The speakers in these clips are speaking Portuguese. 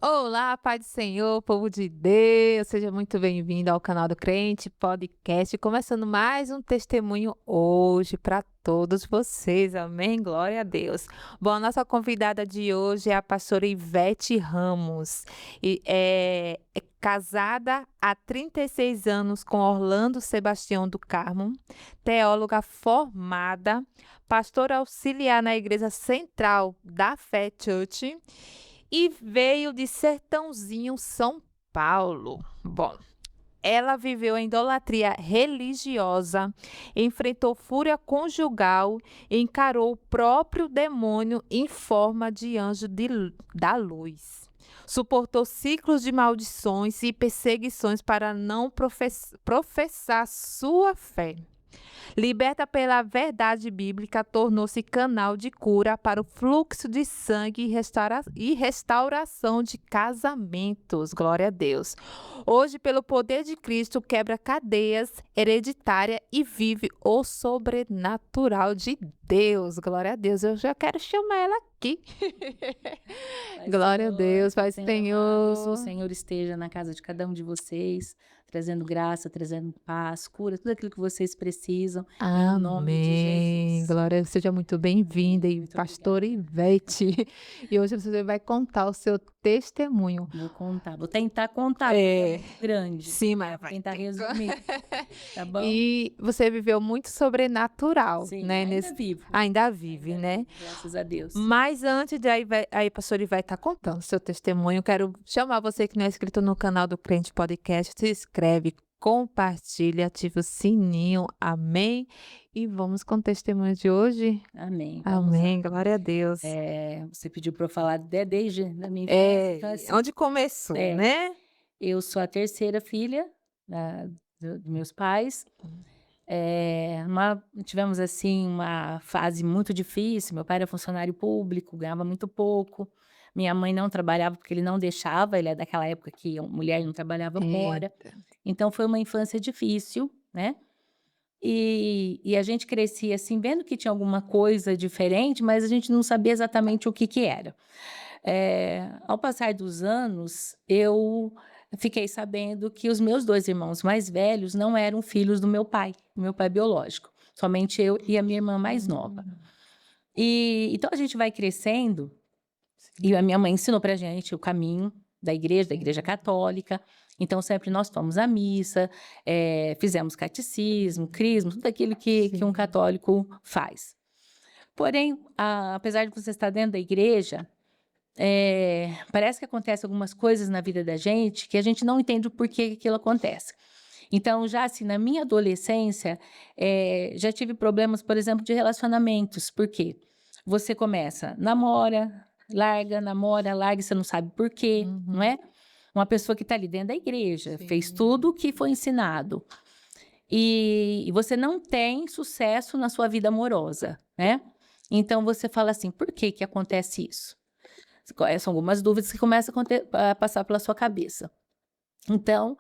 Olá, Pai do Senhor, povo de Deus, seja muito bem-vindo ao canal do Crente Podcast, começando mais um testemunho hoje para todos vocês, amém? Glória a Deus. Bom, a nossa convidada de hoje é a pastora Ivete Ramos, e é casada há 36 anos com Orlando Sebastião do Carmo, teóloga formada, pastora auxiliar na Igreja Central da Fé Church, e veio de Sertãozinho, São Paulo. Bom, ela viveu a idolatria religiosa, enfrentou fúria conjugal, encarou o próprio demônio em forma de anjo da luz. Suportou ciclos de maldições e perseguições para não professar sua fé. Liberta pela verdade bíblica, tornou-se canal de cura para o fluxo de sangue e restauração de casamentos. Glória a Deus. Hoje, pelo poder de Cristo, quebra cadeias hereditárias e vive o sobrenatural de Deus. Glória a Deus. Eu já quero chamar ela aqui. Glória a Deus, Pai Amados, o Senhor. Senhor esteja na casa de cada um de vocês, trazendo graça, trazendo paz, cura, tudo aquilo que vocês precisam, em nome de Amém. Jesus. Glória, seja muito bem-vinda, e Muito pastora obrigada. Ivete. E hoje você vai contar o seu testemunho. Vou tentar contar, porque é muito grande. Sim, mas Vou vai tentar ter que... resumir, tá bom? E você viveu muito sobrenatural, Sim, né? ainda vivo. Ainda vive, Ainda né? vivo, graças a Deus. Mas antes de aí, pastor Ivete estar contando o seu testemunho, eu quero chamar você que não é inscrito no canal do Crente Podcast, se inscreve, compartilha, ativa o sininho, amém? E vamos com o testemunho de hoje? Amém. Vamos lá. Amém, glória a Deus. Você pediu para eu falar desde a minha infância. Então, assim, Onde começou, né? eu sou a terceira filha dos meus pais. Tivemos assim uma fase muito difícil. Meu pai era funcionário público, ganhava muito pouco. Minha mãe não trabalhava porque ele não deixava. Ele é daquela época que a mulher não trabalhava fora. Eita. Então foi uma infância difícil, né? E a gente crescia assim, vendo que tinha alguma coisa diferente, mas a gente não sabia exatamente o que que era. Ao passar dos anos, eu fiquei sabendo que os meus 2 irmãos mais velhos não eram filhos do meu pai biológico, somente eu e a minha irmã mais nova. E então a gente vai crescendo, e a minha mãe ensinou pra gente o caminho da igreja católica. Então sempre nós fomos à missa, fizemos catecismo, crisma, tudo aquilo que um católico faz. Porém, apesar de você estar dentro da igreja, parece que acontece algumas coisas na vida da gente que a gente não entende o porquê que aquilo acontece. Então, já assim, na minha adolescência, já tive problemas, por exemplo, de relacionamentos. Por quê? Você começa, namora, larga, e você não sabe por quê, não é? Uma pessoa que está ali dentro da igreja, fez tudo o que foi ensinado. E você não tem sucesso na sua vida amorosa, né? Então, você fala assim, por que que acontece isso? São algumas dúvidas que começam a passar pela sua cabeça. Então,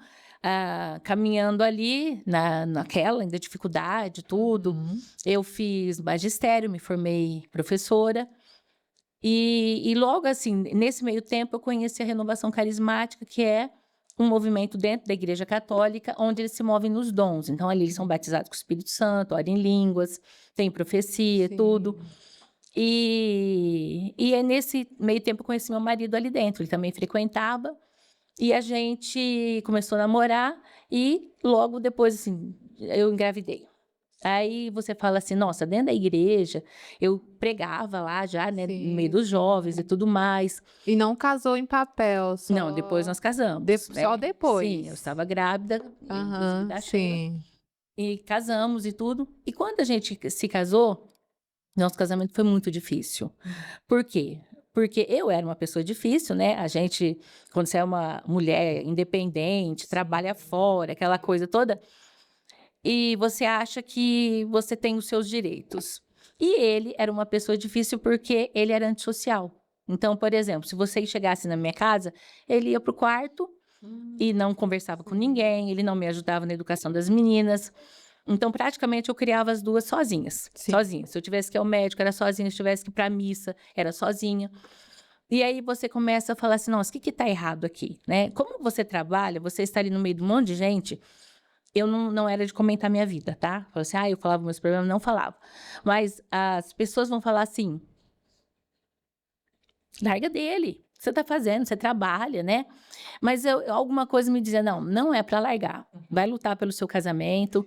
caminhando ali, naquela ainda dificuldade, tudo, eu fiz magistério, me formei professora, e logo assim, nesse meio tempo, eu conheci a Renovação Carismática, que é um movimento dentro da Igreja Católica, onde eles se movem nos dons. Então, ali eles são batizados com o Espírito Santo, oram em línguas, tem profecia, tudo. E é nesse meio tempo eu conheci meu marido ali dentro, ele também frequentava, e a gente começou a namorar, e logo depois, assim, eu engravidei. Aí você fala assim, nossa, dentro da igreja, eu pregava lá já, né, no meio dos jovens e tudo mais. E não casou em papel, só... Não, depois nós casamos, né? Só depois. Sim, eu estava grávida, inclusive da Sheila, sim. e casamos e tudo. E quando a gente se casou, nosso casamento foi muito difícil. Por quê? Porque eu era uma pessoa difícil, né? A gente, quando você é uma mulher independente, trabalha fora, aquela coisa toda, e você acha que você tem os seus direitos. E ele era uma pessoa difícil porque ele era antissocial. Então, por exemplo, se você chegasse na minha casa, ele ia para o quarto e não conversava com ninguém, ele não me ajudava na educação das meninas. Então, praticamente, eu criava as duas sozinhas. Sim. Sozinha. Se eu tivesse que ir ao médico, era sozinha. Se eu tivesse que ir para a missa, era sozinha. E aí você começa a falar assim, nossa, o que está errado aqui, né? Como você trabalha, você está ali no meio de um monte de gente, eu não era de comentar minha vida, tá? Falei assim, eu falava meus problemas, não falava. Mas as pessoas vão falar assim, larga dele, o que você está fazendo, você trabalha, né? Mas alguma coisa me dizia, não é para largar, vai lutar pelo seu casamento.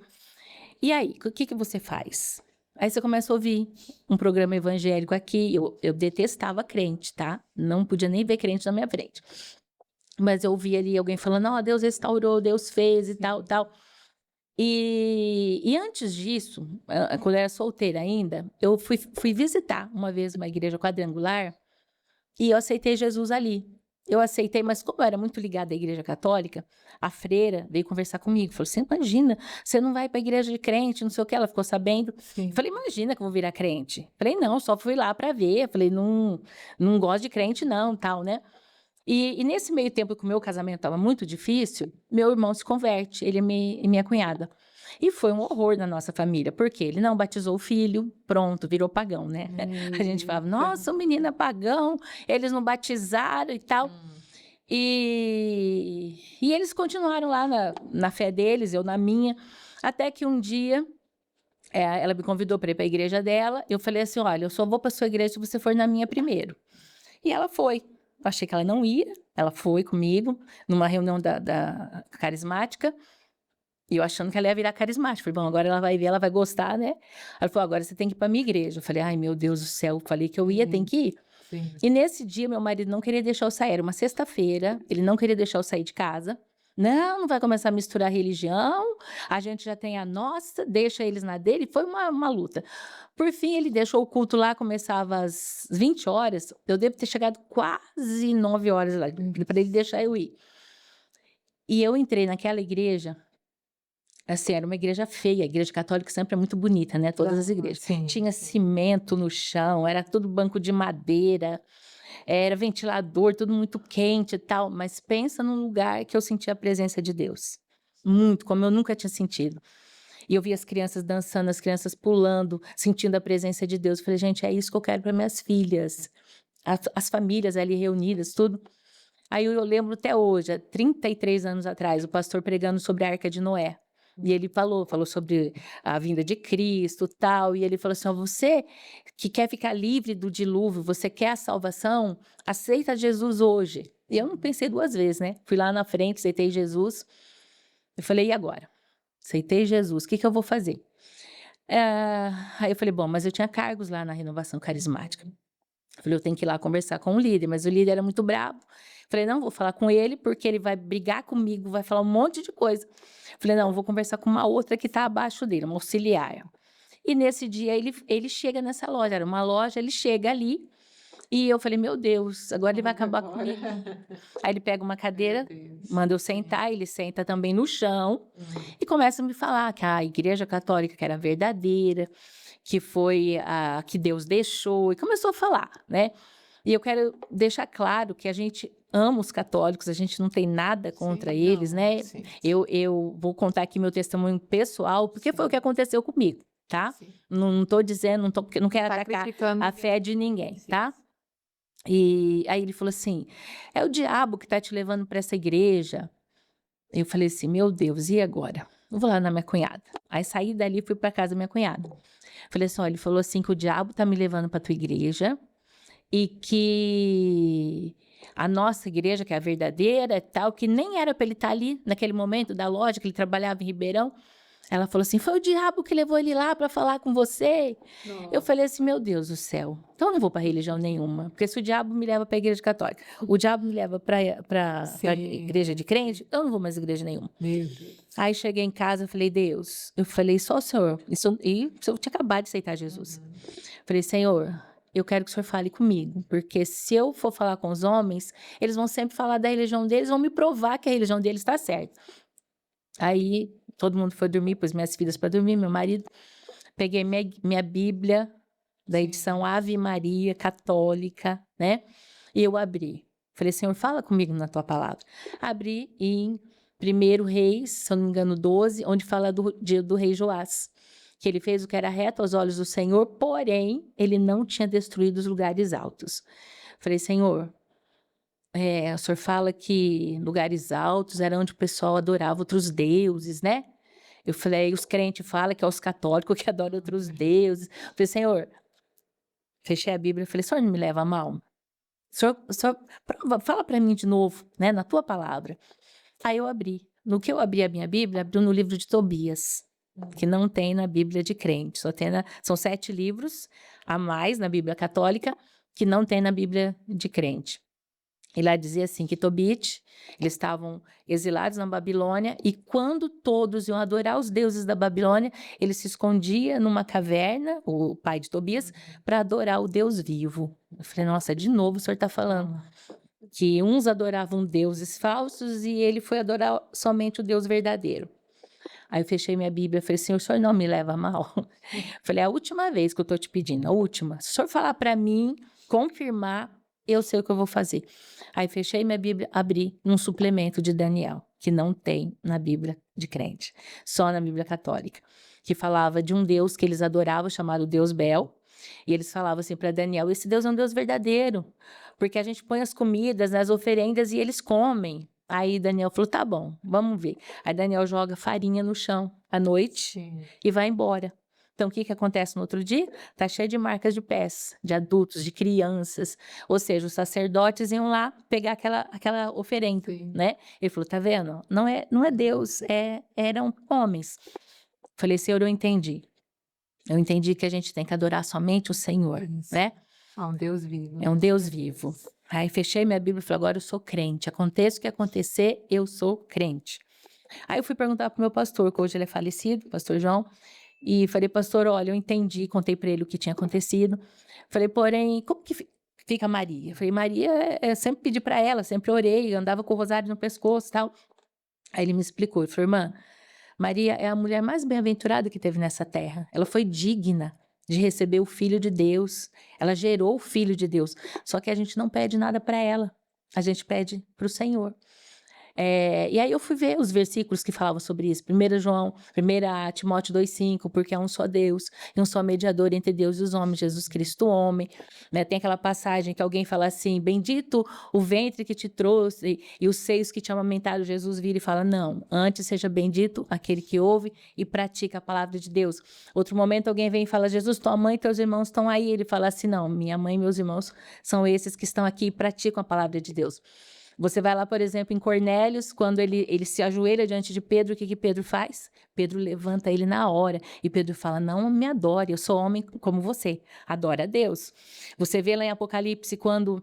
E aí, o que você faz? Aí você começa a ouvir um programa evangélico aqui. Eu detestava crente, tá? Não podia nem ver crente na minha frente. Mas eu ouvia ali alguém falando, Deus restaurou, Deus fez e tal, tal. E antes disso, quando eu era solteira ainda, eu fui visitar uma vez uma igreja quadrangular e eu aceitei Jesus ali. Eu aceitei, mas como eu era muito ligada à igreja católica, a freira veio conversar comigo. Falou, você imagina, você não vai para a igreja de crente, não sei o que. Ela ficou sabendo. Sim. Falei, imagina que eu vou virar crente. Falei, não, só fui lá para ver. Falei, não gosto de crente não, tal, né? E nesse meio tempo que o meu casamento estava muito difícil, meu irmão se converte, ele e minha cunhada. E foi um horror na nossa família, porque ele não batizou o filho, pronto, virou pagão, né? A gente falava, nossa, o menino é pagão, eles não batizaram e tal. E eles continuaram lá na fé deles, eu na minha, até que um dia ela me convidou para ir para a igreja dela. Eu falei assim, olha, eu só vou para sua igreja se você for na minha primeiro. E ela foi. Eu achei que ela não ia, ela foi comigo numa reunião da carismática. E eu achando que ela ia virar carismática. Falei, bom, agora ela vai ver, ela vai gostar, né? Ela falou, agora você tem que ir para minha igreja. Eu falei, ai, meu Deus do céu. Falei que eu ia, tem que ir. Sim. E nesse dia, meu marido não queria deixar eu sair. Era uma sexta-feira, ele não queria deixar eu sair de casa. Não vai começar a misturar religião. A gente já tem a nossa, deixa eles na dele. Foi uma luta. Por fim, ele deixou o culto lá, começava às 20 horas. Eu devo ter chegado quase 9 horas lá, para ele deixar eu ir. E eu entrei naquela igreja. Assim, era uma igreja feia, a igreja católica sempre é muito bonita, né? Todas as igrejas. Sim. Tinha cimento no chão, era tudo banco de madeira, era ventilador, tudo muito quente e tal. Mas pensa num lugar que eu senti a presença de Deus. Muito, como eu nunca tinha sentido. E eu vi as crianças dançando, as crianças pulando, sentindo a presença de Deus. Eu falei, gente, é isso que eu quero para minhas filhas. As famílias ali reunidas, tudo. Aí eu lembro até hoje, há 33 anos atrás, o pastor pregando sobre a Arca de Noé. E ele falou sobre a vinda de Cristo, tal, e ele falou assim, você que quer ficar livre do dilúvio, você quer a salvação, aceita Jesus hoje. E eu não pensei duas vezes, né? Fui lá na frente, aceitei Jesus. Eu falei, e agora? Aceitei Jesus, o que eu vou fazer? Aí eu falei, bom, mas eu tinha cargos lá na renovação carismática. Eu falei, eu tenho que ir lá conversar com o líder, mas o líder era muito bravo. Falei, não, vou falar com ele, porque ele vai brigar comigo, vai falar um monte de coisa. Falei, não, vou conversar com uma outra que está abaixo dele, uma auxiliar. E nesse dia ele chega nessa loja, era uma loja, ele chega ali, e eu falei, meu Deus, agora ele vai acabar comigo. Aí ele pega uma cadeira, manda eu sentar, ele senta também no chão, e começa a me falar que a igreja católica que era verdadeira, que foi a que Deus deixou, e começou a falar, né? E eu quero deixar claro que a gente ama os católicos, a gente não tem nada contra eles, né? Sim. Eu vou contar aqui meu testemunho pessoal, porque foi o que aconteceu comigo, tá? Não estou dizendo, não quero Tá atacar criticando a fé de ninguém, tá? E aí ele falou assim, é o diabo que está te levando para essa igreja. Eu falei assim, meu Deus, e agora? Eu vou lá na minha cunhada. Aí saí dali e fui para casa da minha cunhada. Falei assim, olha, ele falou assim que o diabo está me levando para tua igreja e que a nossa igreja, que é a verdadeira, tal, que nem era para ele estar ali naquele momento da loja, que ele trabalhava em Ribeirão. Ela falou assim, foi o diabo que levou ele lá para falar com você. Eu falei assim, meu Deus do céu, então eu não vou para religião nenhuma, porque se o diabo me leva para a igreja católica, o diabo me leva para a igreja de crente, eu não vou mais à igreja nenhuma. Meu Deus. Aí cheguei em casa, eu falei, Deus, eu falei, só o Senhor, e eu tinha acabado de aceitar Jesus. Falei, Senhor, eu quero que o Senhor fale comigo, porque se eu for falar com os homens, eles vão sempre falar da religião deles, vão me provar que a religião deles está certa. Aí todo mundo foi dormir, pus minhas filhas para dormir, meu marido. Peguei minha Bíblia, da edição Ave Maria, católica, né? E eu abri. Falei, Senhor, fala comigo na tua palavra. Abri em 1 Reis, se eu não me engano, 12, onde fala do rei Joás. Que ele fez o que era reto aos olhos do Senhor, porém, ele não tinha destruído os lugares altos. Falei, Senhor, o Senhor fala que lugares altos era onde o pessoal adorava outros deuses, né? Eu falei, os crentes falam que é os católicos que adoram outros deuses. Falei, Senhor, fechei a Bíblia e falei, Senhor, não me leva a mal. Senhor, fala para mim de novo, né, na tua palavra. Aí eu abri. No que eu abri a minha Bíblia, abriu no livro de Tobias, que não tem na Bíblia de crente. São 7 livros a mais na Bíblia católica que não tem na Bíblia de crente. E lá dizia assim, que Tobit, eles estavam exilados na Babilônia, e quando todos iam adorar os deuses da Babilônia, ele se escondia numa caverna, o pai de Tobias, para adorar o Deus vivo. Eu falei, nossa, de novo o senhor está falando que uns adoravam deuses falsos e ele foi adorar somente o Deus verdadeiro. Aí eu fechei minha Bíblia e falei, Senhor, o senhor não me leva a mal? Falei, é a última vez que eu estou te pedindo, a última. Se o senhor falar para mim, confirmar, eu sei o que eu vou fazer. Aí fechei minha Bíblia, abri num suplemento de Daniel, que não tem na Bíblia de crente, só na Bíblia católica, que falava de um Deus que eles adoravam, chamado Deus Bel, e eles falavam assim para Daniel, esse Deus é um Deus verdadeiro, porque a gente põe as comidas nas oferendas e eles comem. Aí Daniel falou, tá bom, vamos ver. Aí Daniel joga farinha no chão à noite e vai embora. Então, o que acontece no outro dia? Está cheio de marcas de pés, de adultos, de crianças. Ou seja, os sacerdotes iam lá pegar aquela oferenda, né? Ele falou, tá vendo? Não é Deus, eram homens. Falei, Senhor, eu entendi. Eu entendi que a gente tem que adorar somente o Senhor, né? É um Deus vivo. É um Deus vivo. Aí fechei minha Bíblia e falei, agora eu sou crente. Aconteça o que acontecer, eu sou crente. Aí eu fui perguntar para o meu pastor, que hoje ele é falecido, pastor João, e falei, pastor, olha, eu entendi, contei para ele o que tinha acontecido. Falei, porém, como que fica Maria? Falei, Maria, sempre pedi para ela, sempre orei, andava com o rosário no pescoço e tal. Aí ele me explicou, ele falou, irmã, Maria é a mulher mais bem-aventurada que teve nessa terra. Ela foi digna de receber o Filho de Deus. Ela gerou o Filho de Deus. Só que a gente não pede nada para ela. A gente pede para o Senhor. E aí eu fui ver os versículos que falavam sobre isso. 1 Timóteo 2,5, porque há um só Deus e um só mediador entre Deus e os homens, Jesus Cristo, homem. Né? Tem aquela passagem que alguém fala assim, bendito o ventre que te trouxe e os seios que te amamentaram. Jesus vira e fala, não, antes seja bendito aquele que ouve e pratica a palavra de Deus. Outro momento alguém vem e fala, Jesus, tua mãe e teus irmãos estão aí. Ele fala assim, não, minha mãe e meus irmãos são esses que estão aqui e praticam a palavra de Deus. Você vai lá, por exemplo, em Cornélios, quando ele se ajoelha diante de Pedro, o que Pedro faz? Pedro levanta ele na hora. E Pedro fala, não me adore, eu sou homem como você. Adora a Deus. Você vê lá em Apocalipse, quando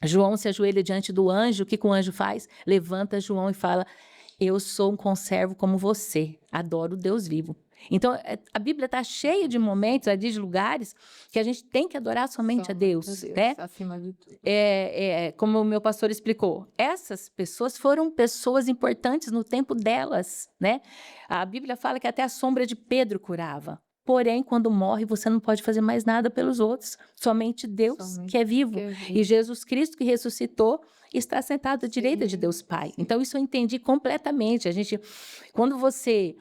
João se ajoelha diante do anjo, o que o anjo faz? Levanta João e fala, eu sou um conservo como você, adoro o Deus vivo. Então, a Bíblia está cheia de momentos, de lugares, que a gente tem que adorar somente a Deus, né? Acima de tudo. Como o meu pastor explicou, essas pessoas foram pessoas importantes no tempo delas, né? A Bíblia fala que até a sombra de Pedro curava. Porém, quando morre, você não pode fazer mais nada pelos outros. Somente Deus, que é vivo. E Jesus Cristo, que ressuscitou, está sentado à direita de Deus Pai. Então, isso eu entendi completamente. Quando você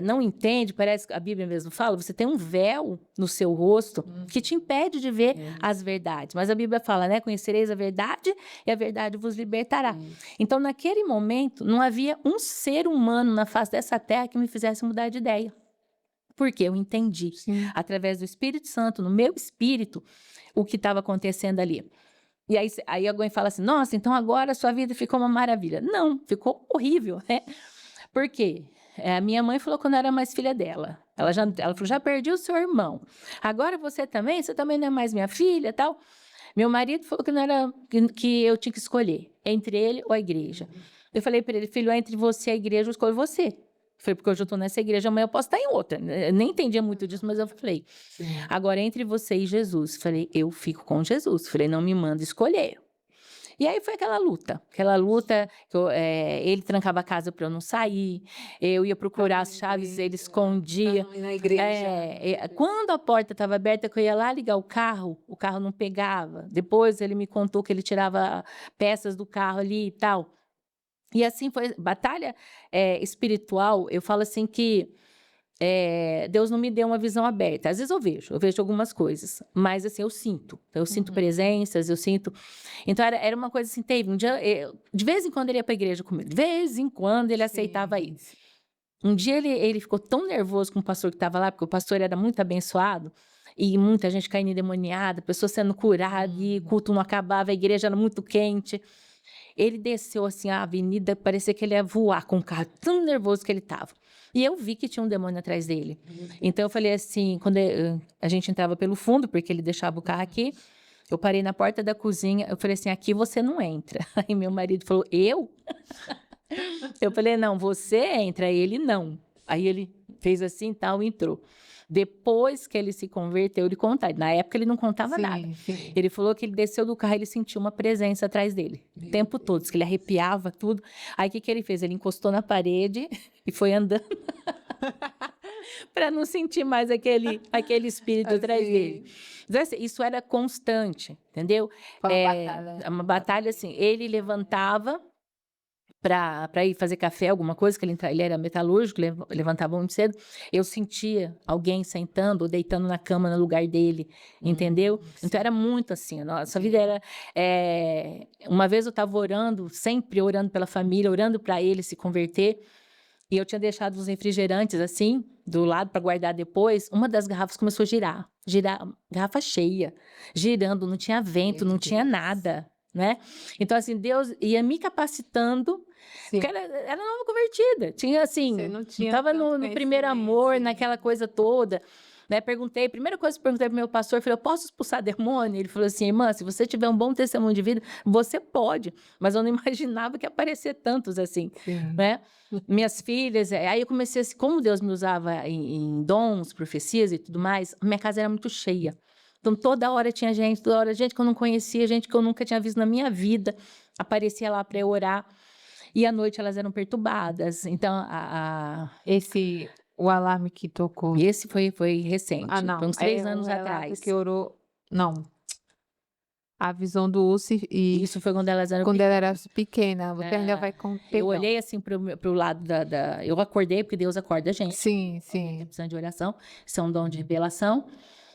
não entende, parece que a Bíblia mesmo fala, você tem um véu no seu rosto que te impede de ver as verdades. Mas a Bíblia fala, né? Conhecereis a verdade e a verdade vos libertará. Então, naquele momento, não havia um ser humano na face dessa terra que me fizesse mudar de ideia. Porque eu entendi, através do Espírito Santo, no meu espírito, o que estava acontecendo ali. E aí alguém fala assim, nossa, então agora a sua vida ficou uma maravilha. Não, ficou horrível, né? Por quê? A minha mãe falou que eu não era mais filha dela. Ela falou, já perdi o seu irmão. Agora você também não é mais minha filha, tal. Meu marido falou que eu tinha que escolher entre ele ou a igreja. Eu falei para ele, filho, entre você e a igreja, eu escolho você. Falei, porque hoje eu estou nessa igreja, amanhã eu posso estar em outra. Eu nem entendia muito disso, mas eu falei, agora entre você e Jesus. Falei, eu fico com Jesus. Falei, não me manda escolher. E aí foi aquela luta que ele trancava a casa para eu não sair, eu ia procurar as chaves, ele escondia. Na igreja. Quando a porta estava aberta, que eu ia lá ligar o carro não pegava. Depois ele me contou que ele tirava peças do carro ali e tal. E assim foi, batalha espiritual, eu falo assim que Deus não me deu uma visão aberta. Às vezes eu vejo algumas coisas, mas assim, eu sinto presenças, eu sinto. Então era uma coisa assim, teve um dia, de vez em quando ele ia para a igreja comigo, de vez em quando ele aceitava ir. Um dia ele ficou tão nervoso com o pastor que estava lá, porque o pastor era muito abençoado, e muita gente caindo endemoniada, pessoas sendo curadas, e o culto não acabava, a igreja era muito quente. Ele desceu assim a avenida, parecia que ele ia voar com o carro, tão nervoso que ele estava. E eu vi que tinha um demônio atrás dele. Então eu falei assim, quando a gente entrava pelo fundo, porque ele deixava o carro aqui, eu parei na porta da cozinha, eu falei assim, aqui você não entra. Aí meu marido falou, eu? Eu falei, não, você entra, ele não. Aí ele fez assim e tal, entrou. Depois que ele se converteu, ele contava. Na época ele não contava nada. Sim. Ele falou que ele desceu do carro e ele sentiu uma presença atrás dele. O tempo todo, diz que ele arrepiava tudo. Aí o que ele fez? Ele encostou na parede e foi andando para não sentir mais aquele espírito atrás dele. Então, assim, isso era constante, entendeu? Uma batalha assim. Ele levantava para ir fazer café, alguma coisa, que ele era metalúrgico, levantava muito cedo, eu sentia alguém sentando ou deitando na cama no lugar dele, entendeu? Então era muito assim, a nossa vida era... uma vez eu estava orando, sempre orando pela família, orando para ele se converter, e eu tinha deixado os refrigerantes assim, do lado para guardar depois, uma das garrafas começou a girar, garrafa cheia, girando, não tinha vento, não tinha nada, né? Então, assim, Deus ia me capacitando, porque era nova convertida, tinha assim, estava no primeiro amor, naquela coisa toda, né? Primeira coisa que eu perguntei pro meu pastor, eu falei, eu posso expulsar demônio? Ele falou assim, irmã, se você tiver um bom testemunho de vida, você pode, mas eu não imaginava que ia aparecer tantos assim, né? Minhas filhas, aí eu comecei assim, como Deus me usava em dons, profecias e tudo mais, minha casa era muito cheia. Então, toda hora tinha gente, toda hora gente que eu não conhecia, gente que eu nunca tinha visto na minha vida, aparecia lá para eu orar. E à noite elas eram perturbadas. Então, o alarme que tocou. Esse foi recente, não. foi uns 3 anos atrás. Que orou... Não. A visão do Urso e... Isso foi quando elas eram Quando ela era pequena. Você ainda vai contar. Eu olhei assim pro lado eu acordei, porque Deus acorda a gente. Sim. Precisando de oração. Isso é um dom de revelação.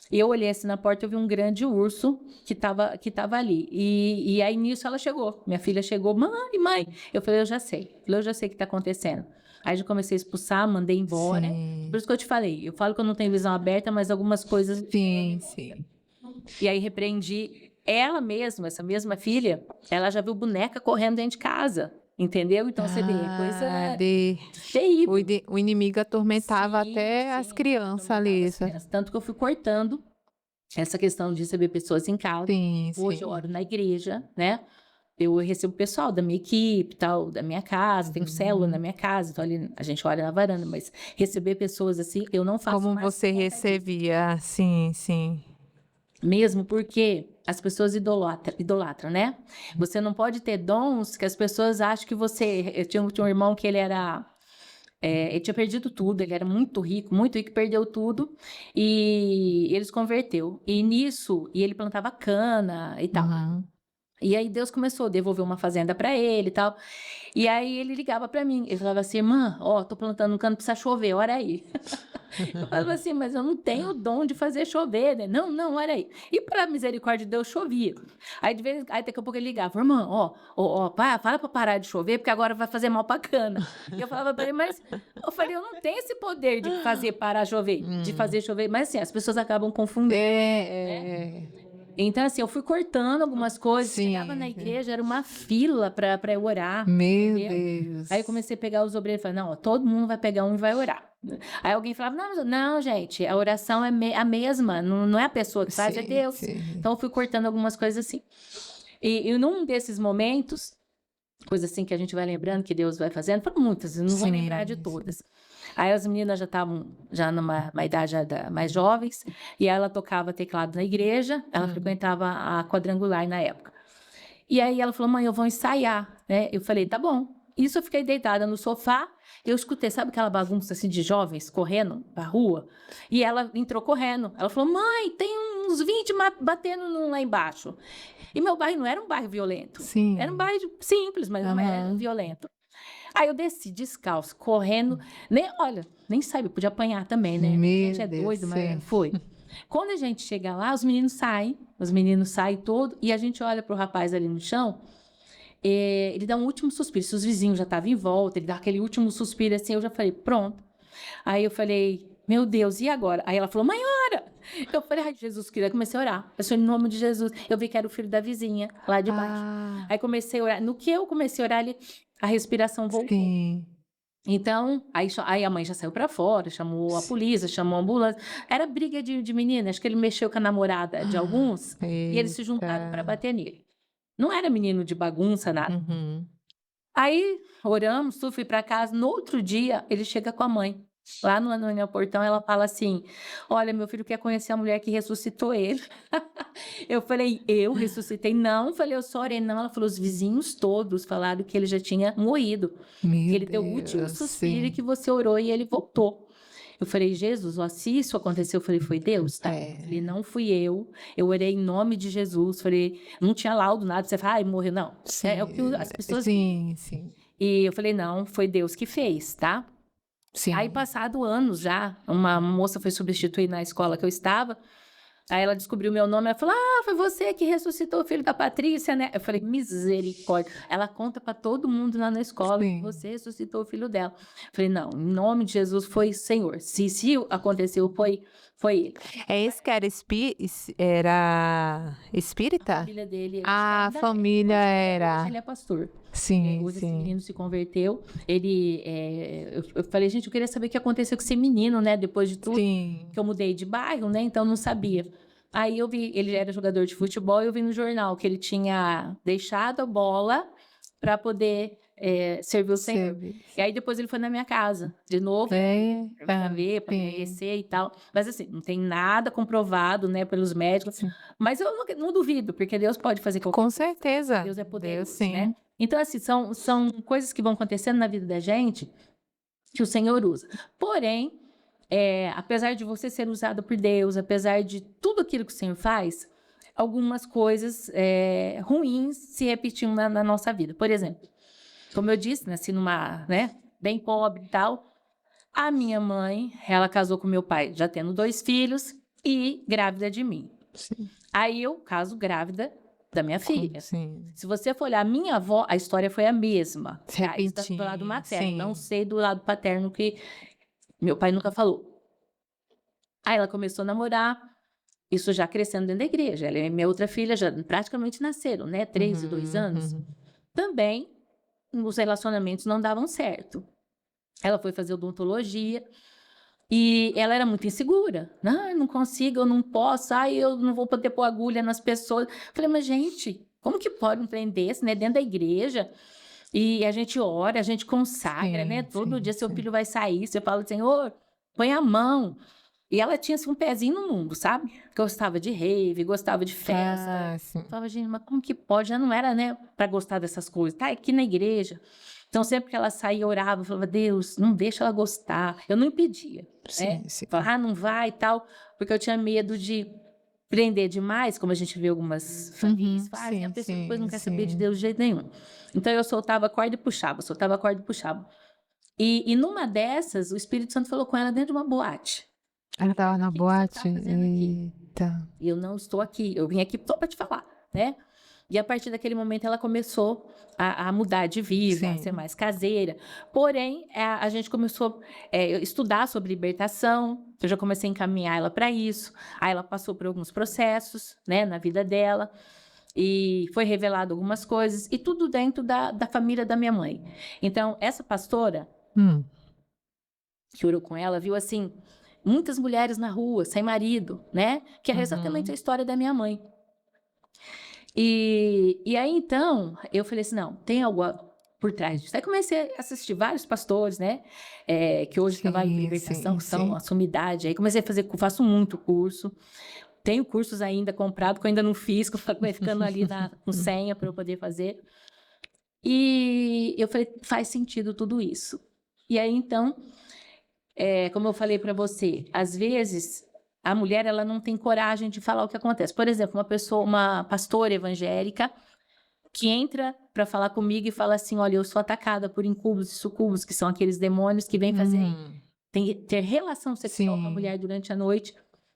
E eu olhei assim na porta, eu vi um grande urso que tava ali. E aí nisso ela chegou. Minha filha chegou, mãe. Eu falei, eu já sei o que está acontecendo. Aí já comecei a expulsar, mandei embora. Por isso que eu te falei. Eu falo que eu não tenho visão aberta, mas algumas coisas. Sim. E aí repreendi ela mesma, essa mesma filha, ela já viu boneca correndo dentro de casa. Entendeu? Então você vê coisa terrível. O inimigo atormentava até as crianças ali. Tanto que eu fui cortando essa questão de receber pessoas em casa. Hoje eu oro na igreja, né? Eu recebo pessoal da minha equipe, tal, da minha casa, tenho célula na minha casa, então ali a gente ora na varanda, mas receber pessoas assim, eu não faço mais. Como você recebia? Sim. Mesmo porque as pessoas idolatram, né? Você não pode ter dons que as pessoas acham que você... Eu tinha um irmão que ele tinha perdido tudo, ele era muito rico, perdeu tudo, e ele se converteu. E ele plantava cana e tal. E aí Deus começou a devolver uma fazenda para ele e tal. E aí ele ligava para mim, ele falava assim, irmã, tô plantando um cano, precisa chover, ora aí. Eu falava assim, mas eu não tenho o dom de fazer chover, né? Não, olha aí. E para misericórdia de Deus, chovia. Aí daqui a pouco ele ligava, irmã, fala para parar de chover, porque agora vai fazer mal para cana. E eu falava para ele, mas eu não tenho esse poder de fazer parar de chover, de fazer chover. Mas assim, as pessoas acabam confundindo. Né? Então, assim, eu fui cortando algumas coisas, chegava na igreja, era uma fila para eu orar. Meu Deus. Aí eu comecei a pegar os obreiros e falei, não, todo mundo vai pegar um e vai orar. Aí alguém falava, não, gente, a oração é a mesma, não é a pessoa que faz, é Deus. Então eu fui cortando algumas coisas assim. E num desses momentos, coisa assim que a gente vai lembrando que Deus vai fazendo, foram muitas, eu não vou lembrar de todas. Aí as meninas já estavam numa idade mais jovens, e ela tocava teclado na igreja, ela frequentava a quadrangular na época. E aí ela falou, mãe, eu vou ensaiar, né? Eu falei, tá bom. Isso eu fiquei deitada no sofá, eu escutei, sabe aquela bagunça assim de jovens correndo pra rua? E ela entrou correndo. Ela falou, mãe, tem uns 20 batendo lá embaixo. E meu bairro não era um bairro violento. Era um bairro simples, mas não era violento. Aí eu desci descalço, correndo, nem, olha, nem sabe, podia apanhar também, né? A Meu gente é Deus, doido, mas sim. foi. Quando a gente chega lá, os meninos saem todos, e a gente olha pro rapaz ali no chão, ele dá um último suspiro. Se os vizinhos já estavam em volta, ele dá aquele último suspiro assim, eu já falei, pronto. Aí eu falei, meu Deus, e agora? Aí ela falou, mãe, ora! Eu falei, ai, Jesus, querida. Comecei a orar. Eu falei, em nome de Jesus. Eu vi que era o filho da vizinha, lá de baixo. Ah, Aí comecei a orar. No que eu comecei a orar, a respiração voltou. sim. Então, aí a mãe já saiu para fora, chamou a polícia, chamou a ambulância. Era briga de menina, acho que ele mexeu com a namorada de alguns e eles se juntaram para Eita. bater nele. Não era menino de bagunça, nada. Uhum. Aí oramos, tudo, fui para casa. No outro dia, ele chega com a mãe. Lá no portão, ela fala assim: Olha, meu filho quer conhecer a mulher que ressuscitou ele. Eu falei: Eu ressuscitei? Não, falei, eu só orei. Não, ela falou: Os vizinhos todos falaram que ele já tinha morrido. Que Meu ele deu o último Deus, suspiro e sim. que você orou e ele voltou. Eu falei: Jesus, ó, se isso aconteceu, eu falei: Foi Deus? Tá. Eu falei: Não fui eu. Eu orei em nome de Jesus. Falei: Não tinha laudo, nada. Você fala: Ai, morreu. Não. É o que as pessoas. Sim, sim. E eu falei: Não, foi Deus que fez, tá? Aí, Sim. passado anos já, uma moça foi substituir na escola que eu estava. Aí ela descobriu meu nome, ela falou: Ah, foi você que ressuscitou o filho da Patrícia, né? Eu falei: Misericórdia. Ela conta para todo mundo lá na escola que Sim. você ressuscitou o filho dela. Eu falei: Não, em nome de Jesus foi Senhor. Se aconteceu, foi ele. É esse que era, era A espírita? família dele, acho que Ah, a ainda é. família Hoje era. ele é pastor. Sim, Hoje esse sim. menino se converteu. Eu falei: Gente, eu queria saber o que aconteceu com esse menino, né? Depois de tudo. Sim. Que eu mudei de bairro, né? Então não sabia. Aí eu vi, ele era jogador de futebol, e eu vi no jornal que ele tinha deixado a bola para poder servir o Senhor. Serviço. E aí depois ele foi na minha casa, de novo, para ver, para sim. conhecer e tal. Mas assim, não tem nada comprovado, né, pelos médicos. Sim. Mas eu não duvido, porque Deus pode fazer qualquer Com coisa. certeza. Deus é Deus, poderoso, sim. né? Então, assim, são coisas que vão acontecendo na vida da gente que o Senhor usa. Porém, apesar de você ser usado por Deus, apesar de tudo aquilo que o Senhor faz, algumas coisas ruins se repetiam na nossa vida. Por exemplo, como eu disse, nasci numa, né, bem pobre e tal. A minha mãe, ela casou com meu pai, já tendo 2 filhos e grávida de mim. Sim. Aí eu caso grávida da minha filha. Sim. Se você for olhar, a minha avó, a história foi a mesma. Se Isso tá do lado repetia, materno. sim. Não sei do lado paterno, que meu pai nunca falou. Aí ela começou a namorar, isso já crescendo dentro da igreja. Ela e minha outra filha já praticamente nasceram, né? 3 e 2 anos. Uhum. Também os relacionamentos não davam certo. Ela foi fazer odontologia e ela era muito insegura. Não, eu não consigo, eu não posso, eu não vou poder pôr agulha nas pessoas. Falei: Mas, gente, como que pode um trem desse, né? Dentro da igreja. E a gente ora, a gente consagra, né? Todo dia seu filho vai sair, você fala: Senhor, põe a mão. E ela tinha assim, um pezinho no mundo, sabe? Gostava de rave, gostava de festa. Ah, sim. Falava: Gente, mas como que pode? Já não era, né, para gostar dessas coisas. Tá aqui na igreja. Então, sempre que ela saía, eu orava, eu falava: Deus, não deixa ela gostar. Eu não impedia, né? Sim. Falava: não vai e tal, porque eu tinha medo de prender demais, como a gente vê algumas famílias fazem, a pessoa depois não quer saber de Deus de jeito nenhum. Então, eu soltava a corda e puxava, soltava a corda e puxava. E numa dessas, o Espírito Santo falou com ela dentro de uma boate. Ela estava na O que você boate? tá fazendo aqui? Eita. Eu não estou aqui, eu vim aqui só para te falar, né? E a partir daquele momento ela começou a mudar de vida, a ser mais caseira. Porém, a gente começou a estudar sobre libertação, eu já comecei a encaminhar ela para isso. Aí ela passou por alguns processos, né, na vida dela, e foi revelado algumas coisas, e tudo dentro da família da minha mãe. Então, essa pastora que orou com ela, viu assim, muitas mulheres na rua, sem marido, né? Que é exatamente a história da minha mãe. E aí, então, eu falei assim: não, tem algo por trás disso. Aí comecei a assistir vários pastores, né? Que hoje trabalham com libertação, que são a sumidade. Aí comecei a fazer, faço muito curso. Tenho cursos ainda comprados, que eu ainda não fiz, que eu fui ficando ali com senha para eu poder fazer. E eu falei: faz sentido tudo isso. E aí, então, como eu falei para você, às vezes a mulher ela não tem coragem de falar o que acontece. Por exemplo, uma pastora evangélica que entra para falar comigo e fala assim: olha, eu sou atacada por incubos e sucubos, que são aqueles demônios que vêm fazer ter relação sexual com a Sim. mulher durante a noite.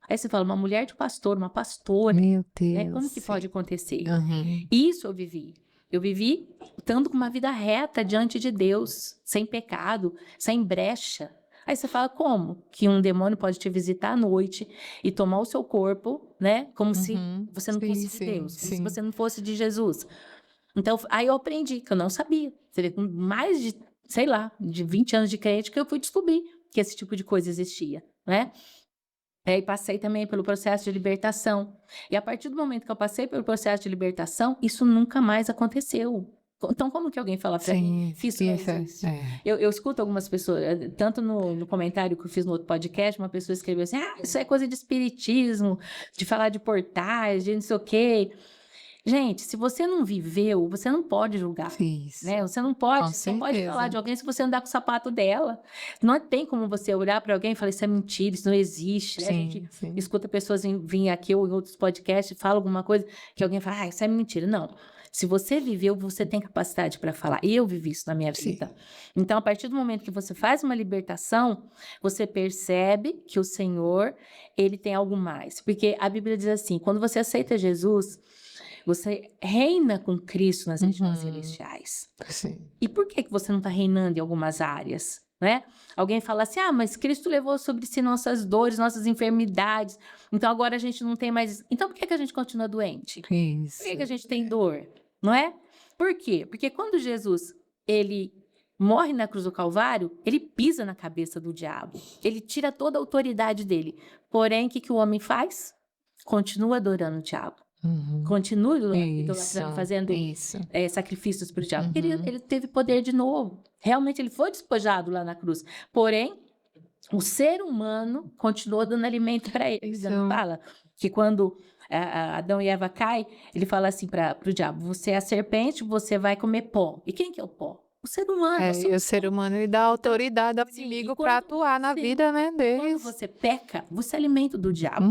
Aí você fala, uma mulher de pastor, uma pastora, Meu né? Deus. Como que pode acontecer? Uhum. Isso eu vivi. Eu vivi estando com uma vida reta diante de Deus, sem pecado, sem brecha. Aí você fala, como que um demônio pode te visitar à noite e tomar o seu corpo, né? Como se você não fosse de Deus, como se você não fosse de Jesus. Então, aí eu aprendi, que eu não sabia. Você vê, com mais de, sei lá, de 20 anos de crente, que eu fui descobrir que esse tipo de coisa existia, né? E passei também pelo processo de libertação. E a partir do momento que eu passei pelo processo de libertação, isso nunca mais aconteceu. Então, como que alguém fala pra mim que isso não existe? Eu escuto algumas pessoas, tanto no comentário que eu fiz no outro podcast, uma pessoa escreveu assim, isso é coisa de espiritismo, de falar de portais, de não sei o quê. Gente, se você não viveu, você não pode julgar. Né? Você não pode, Com você não pode falar certeza. de alguém se você andar com o sapato dela. Não tem como você olhar para alguém e falar, isso é mentira, isso não existe. Né? A gente escuta pessoas vir aqui ou em outros podcasts, fala alguma coisa que alguém fala, isso é mentira. Não. Se você viveu, você tem capacidade para falar. E eu vivi isso na minha vida. Então, a partir do momento que você faz uma libertação, você percebe que o Senhor, ele tem algo mais. Porque a Bíblia diz assim, quando você aceita Jesus, você reina com Cristo nas regiões celestiais. Sim. E por que você não está reinando em algumas áreas? Né? Alguém fala assim, mas Cristo levou sobre si nossas dores, nossas enfermidades, então agora a gente não tem mais... Então por que a gente continua doente? Isso. Por que a gente tem dor? Não é? Por quê? Porque quando Jesus, ele morre na cruz do Calvário, ele pisa na cabeça do diabo. Ele tira toda a autoridade dele. Porém, o que o homem faz? Continua adorando o diabo. Continua idolatrando, fazendo sacrifícios para o diabo. Ele teve poder de novo. Realmente ele foi despojado lá na cruz. Porém, o ser humano continuou dando alimento para ele. Ele fala que quando Adão e Eva caem, ele fala assim para o diabo, você é a serpente, você vai comer pó. E quem que é o pó? O ser humano. E o ser humano ele dá autoridade ao inimigo para atuar na vida, né, deles. Quando você peca, você alimenta do diabo.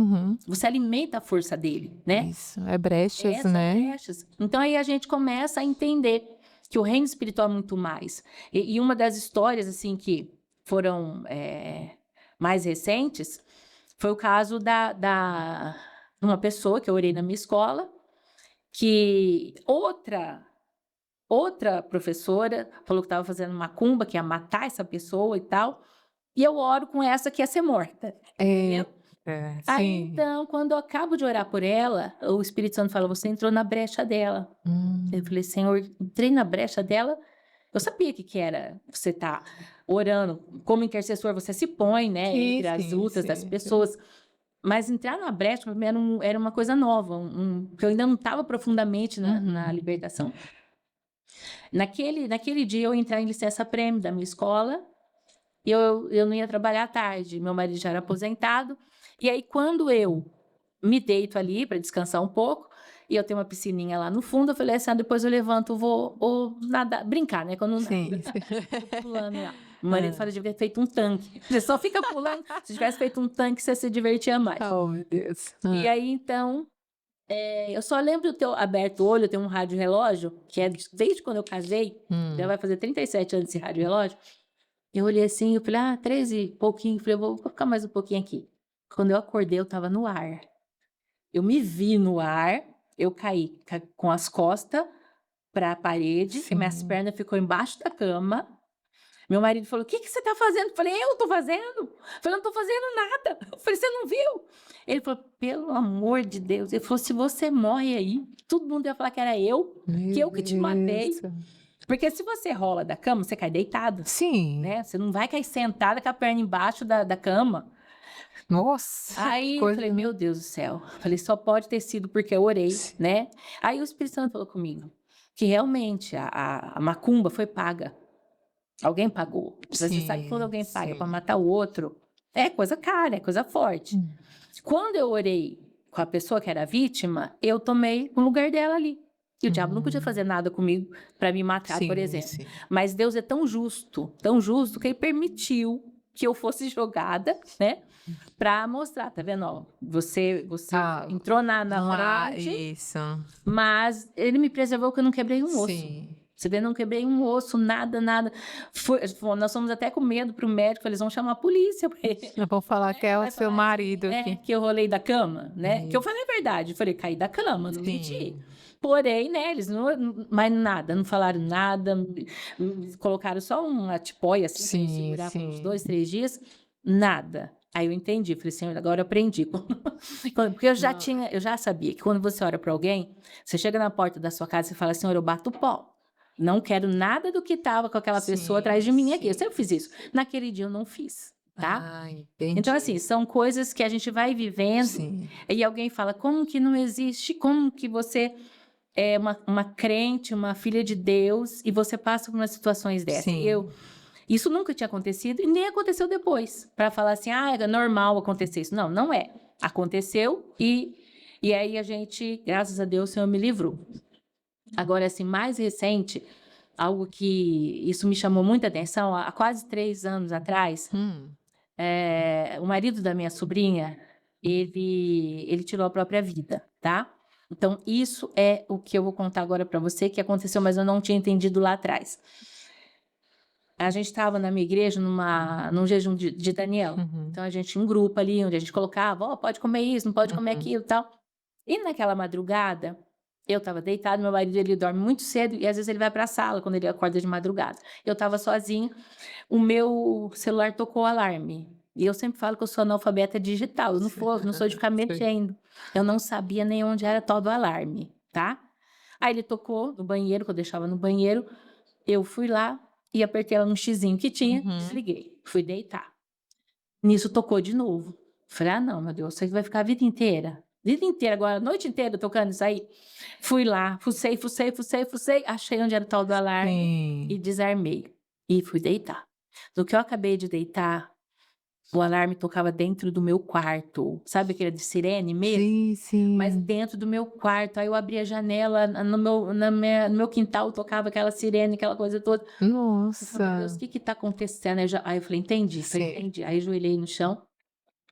Você alimenta a força dele, né? Isso, brechas, né? Brechas. Então aí a gente começa a entender que o reino espiritual é muito mais. E uma das histórias, assim, que foram mais recentes, foi o caso de uma pessoa que eu orei na minha escola, que outra professora falou que estava fazendo macumba, que ia matar essa pessoa e tal, e eu oro com essa que ia ser morta. Entendeu? Aí, então, quando eu acabo de orar por ela, o Espírito Santo fala, você entrou na brecha dela. Eu falei, Senhor, entrei na brecha dela. Eu sabia que era você tá orando. Como intercessor, você se põe, né, entre as lutas das pessoas. Mas entrar na brecha para mim era uma coisa nova, que eu ainda não estava profundamente na libertação. Naquele dia eu entrei em licença-prêmio da minha escola e eu não ia trabalhar à tarde. Meu marido já era aposentado. E aí, quando eu me deito ali para descansar um pouco, e eu tenho uma piscininha lá no fundo, eu falei assim, depois eu levanto, vou nadar, brincar, né? Quando pulando lá. Meu marido fala de ter feito um tanque. Você só fica pulando. Se tivesse feito um tanque, você se divertia mais. Oh, meu Deus. E aí, então, eu só lembro de ter aberto o olho, eu tenho um rádio relógio, que é desde quando eu casei, já vai fazer 37 anos esse rádio relógio. Eu olhei assim, eu falei, 13 e pouquinho. Falei, vou ficar mais um pouquinho aqui. Quando eu acordei, eu estava no ar. Eu me vi no ar, eu caí com as costas para a parede, e minhas pernas ficou embaixo da cama. Meu marido falou, o que você está fazendo? Eu falei, eu estou fazendo. Eu falei, não estou fazendo nada. Eu falei, você não viu? Ele falou, pelo amor de Deus. Ele falou, se você morre aí, todo mundo ia falar que era eu, que eu que te matei. Porque se você rola da cama, você cai deitado. Sim. Né? Você não vai cair sentada com a perna embaixo da cama. Nossa. Aí eu falei, meu Deus do céu. Falei, só pode ter sido porque eu orei, né? Aí o Espírito Santo falou comigo que realmente a macumba foi paga. Alguém pagou. Você sabe que quando alguém paga para matar o outro, é coisa cara, é coisa forte. Quando eu orei com a pessoa que era vítima, eu tomei o lugar dela ali. E o diabo não podia fazer nada comigo para me matar, por exemplo. Mas Deus é tão justo que ele permitiu que eu fosse jogada, né? Para mostrar, tá vendo? Ó, você entrou na fraude, Isso. mas ele me preservou que eu não quebrei um osso. Sim. Você vê, não quebrei um osso, nada, nada. Nós fomos até com medo pro médico, eles vão chamar a polícia. Eu vou falar que é o Vai seu falar marido assim, aqui. que eu rolei da cama, né? Que eu Isso. falei a verdade, eu falei, caí da cama, não menti. Sim. Porém, né, eles não, mas nada, não falaram nada, colocaram só uma tipóia assim, pra me Sim, segurar por uns sim. 2, 3 dias, nada. Aí eu entendi, falei, Senhor, agora eu aprendi. Porque eu já sabia que quando você ora para alguém, você chega na porta da sua casa e fala, Senhor, eu bato o pó. Não quero nada do que estava com aquela pessoa atrás de mim aqui. Eu sempre fiz isso. Naquele dia eu não fiz, tá? Ah, entendi. Então, assim, são coisas que a gente vai vivendo. Sim. E alguém fala, como que não existe? Como que você é uma crente, uma filha de Deus, e você passa por umas situações dessas? Sim. Isso nunca tinha acontecido e nem aconteceu depois. Para falar assim, é normal acontecer isso. Não, não é. Aconteceu e aí a gente, graças a Deus, o Senhor me livrou. Agora, assim, mais recente, algo que isso me chamou muita atenção, há quase 3 anos atrás, o marido da minha sobrinha, ele tirou a própria vida, tá? Então, isso é o que eu vou contar agora para você, que aconteceu, mas eu não tinha entendido lá atrás. A gente estava na minha igreja num jejum de Daniel. Então, a gente tinha um grupo ali, onde a gente colocava, pode comer isso, não pode comer aquilo e tal. E naquela madrugada, eu estava deitada, meu marido ele dorme muito cedo e às vezes ele vai para a sala quando ele acorda de madrugada. Eu estava sozinha, o meu celular tocou o alarme. E eu sempre falo que eu sou analfabeta digital, eu não sou de ficar mexendo. Eu não sabia nem onde era tal do alarme, tá? Aí ele tocou no banheiro, que eu deixava no banheiro, eu fui lá e apertei ela no xizinho que tinha, desliguei, fui deitar. Nisso tocou de novo. Falei, não, meu Deus, isso aqui vai ficar a vida inteira. Vida inteira, agora, a noite inteira tocando isso aí. Fui lá, fucei, achei onde era o tal do alarme e desarmei. E fui deitar. No que eu acabei de deitar, o alarme tocava dentro do meu quarto. Sabe aquele de sirene mesmo? Sim, sim. Mas dentro do meu quarto. Aí eu abri a janela, no meu quintal tocava aquela sirene, aquela coisa toda. Eu falei, meu Deus, Nossa. o que está acontecendo? Aí eu falei, entendi, Sim. Aí ajoelhei no chão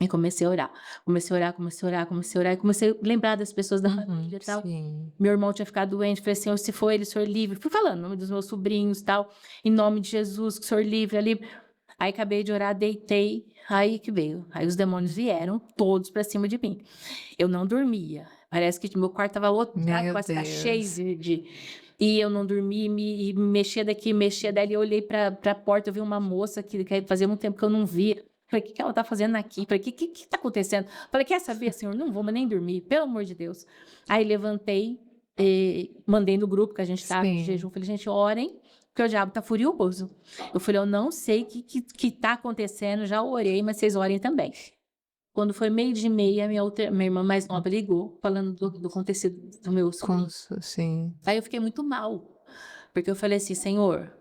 e comecei a orar. Comecei a orar, e comecei a lembrar das pessoas da família e tal. Sim. Meu irmão tinha ficado doente, falei, Senhor, se for ele, o Senhor livre. Fui falando o nome dos meus sobrinhos e tal, em nome de Jesus, que o Senhor livre, é livre. Aí acabei de orar, deitei, aí que veio. Aí os demônios vieram, todos para cima de mim. Eu não dormia. Parece que meu quarto estava lotado, Meu quase tá cheio Deus. E eu não dormi, e mexia daqui, mexia dali. Eu olhei para a porta, eu vi uma moça que fazia muito tempo que eu não via. Falei, o que ela tá fazendo aqui? Falei, o que tá acontecendo? Falei, quer saber, senhor? Não vou nem dormir, pelo amor de Deus. Aí levantei, mandei no grupo que a gente estava em jejum. Falei, gente, orem, porque o diabo tá furioso. Eu falei, eu não sei o que tá acontecendo, já orei, mas vocês orem também. Quando foi 12:30, minha irmã mais nova ligou, falando do acontecido do meu sobrinho. Sim. Aí eu fiquei muito mal, porque eu falei assim, Senhor,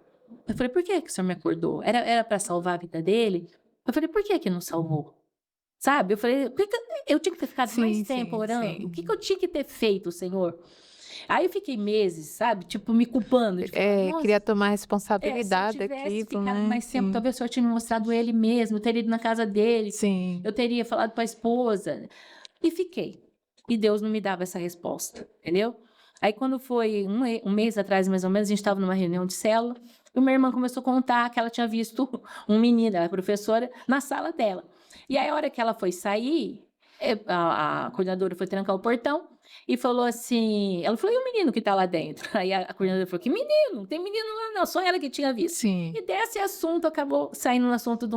eu falei, por que que o Senhor me acordou? Era para salvar a vida dele? Eu falei, por que que não salvou? Sabe? Eu falei, por que eu tinha que ter ficado mais tempo orando? O que eu tinha que ter feito, Senhor? Aí eu fiquei meses, sabe? Tipo, me culpando. De falar, nossa, Queria tomar se eu responsabilidade tivesse daquilo, ficado né? mais tempo, Sim. talvez o Senhor tinha me mostrado ele mesmo, eu teria ido na casa dele, Sim. eu teria falado para a esposa. E fiquei. E Deus não me dava essa resposta, entendeu? Aí quando foi um mês atrás, mais ou menos, a gente estava numa reunião de célula, e minha irmã começou a contar que ela tinha visto um menino, ela é professora, na sala dela. E aí a hora que ela foi sair, a coordenadora foi trancar o portão e falou assim, ela falou, e o menino que está lá dentro? Aí a coordenadora falou, que menino? Não tem menino lá não, só ela que tinha visto. Sim. E desse assunto acabou saindo no assunto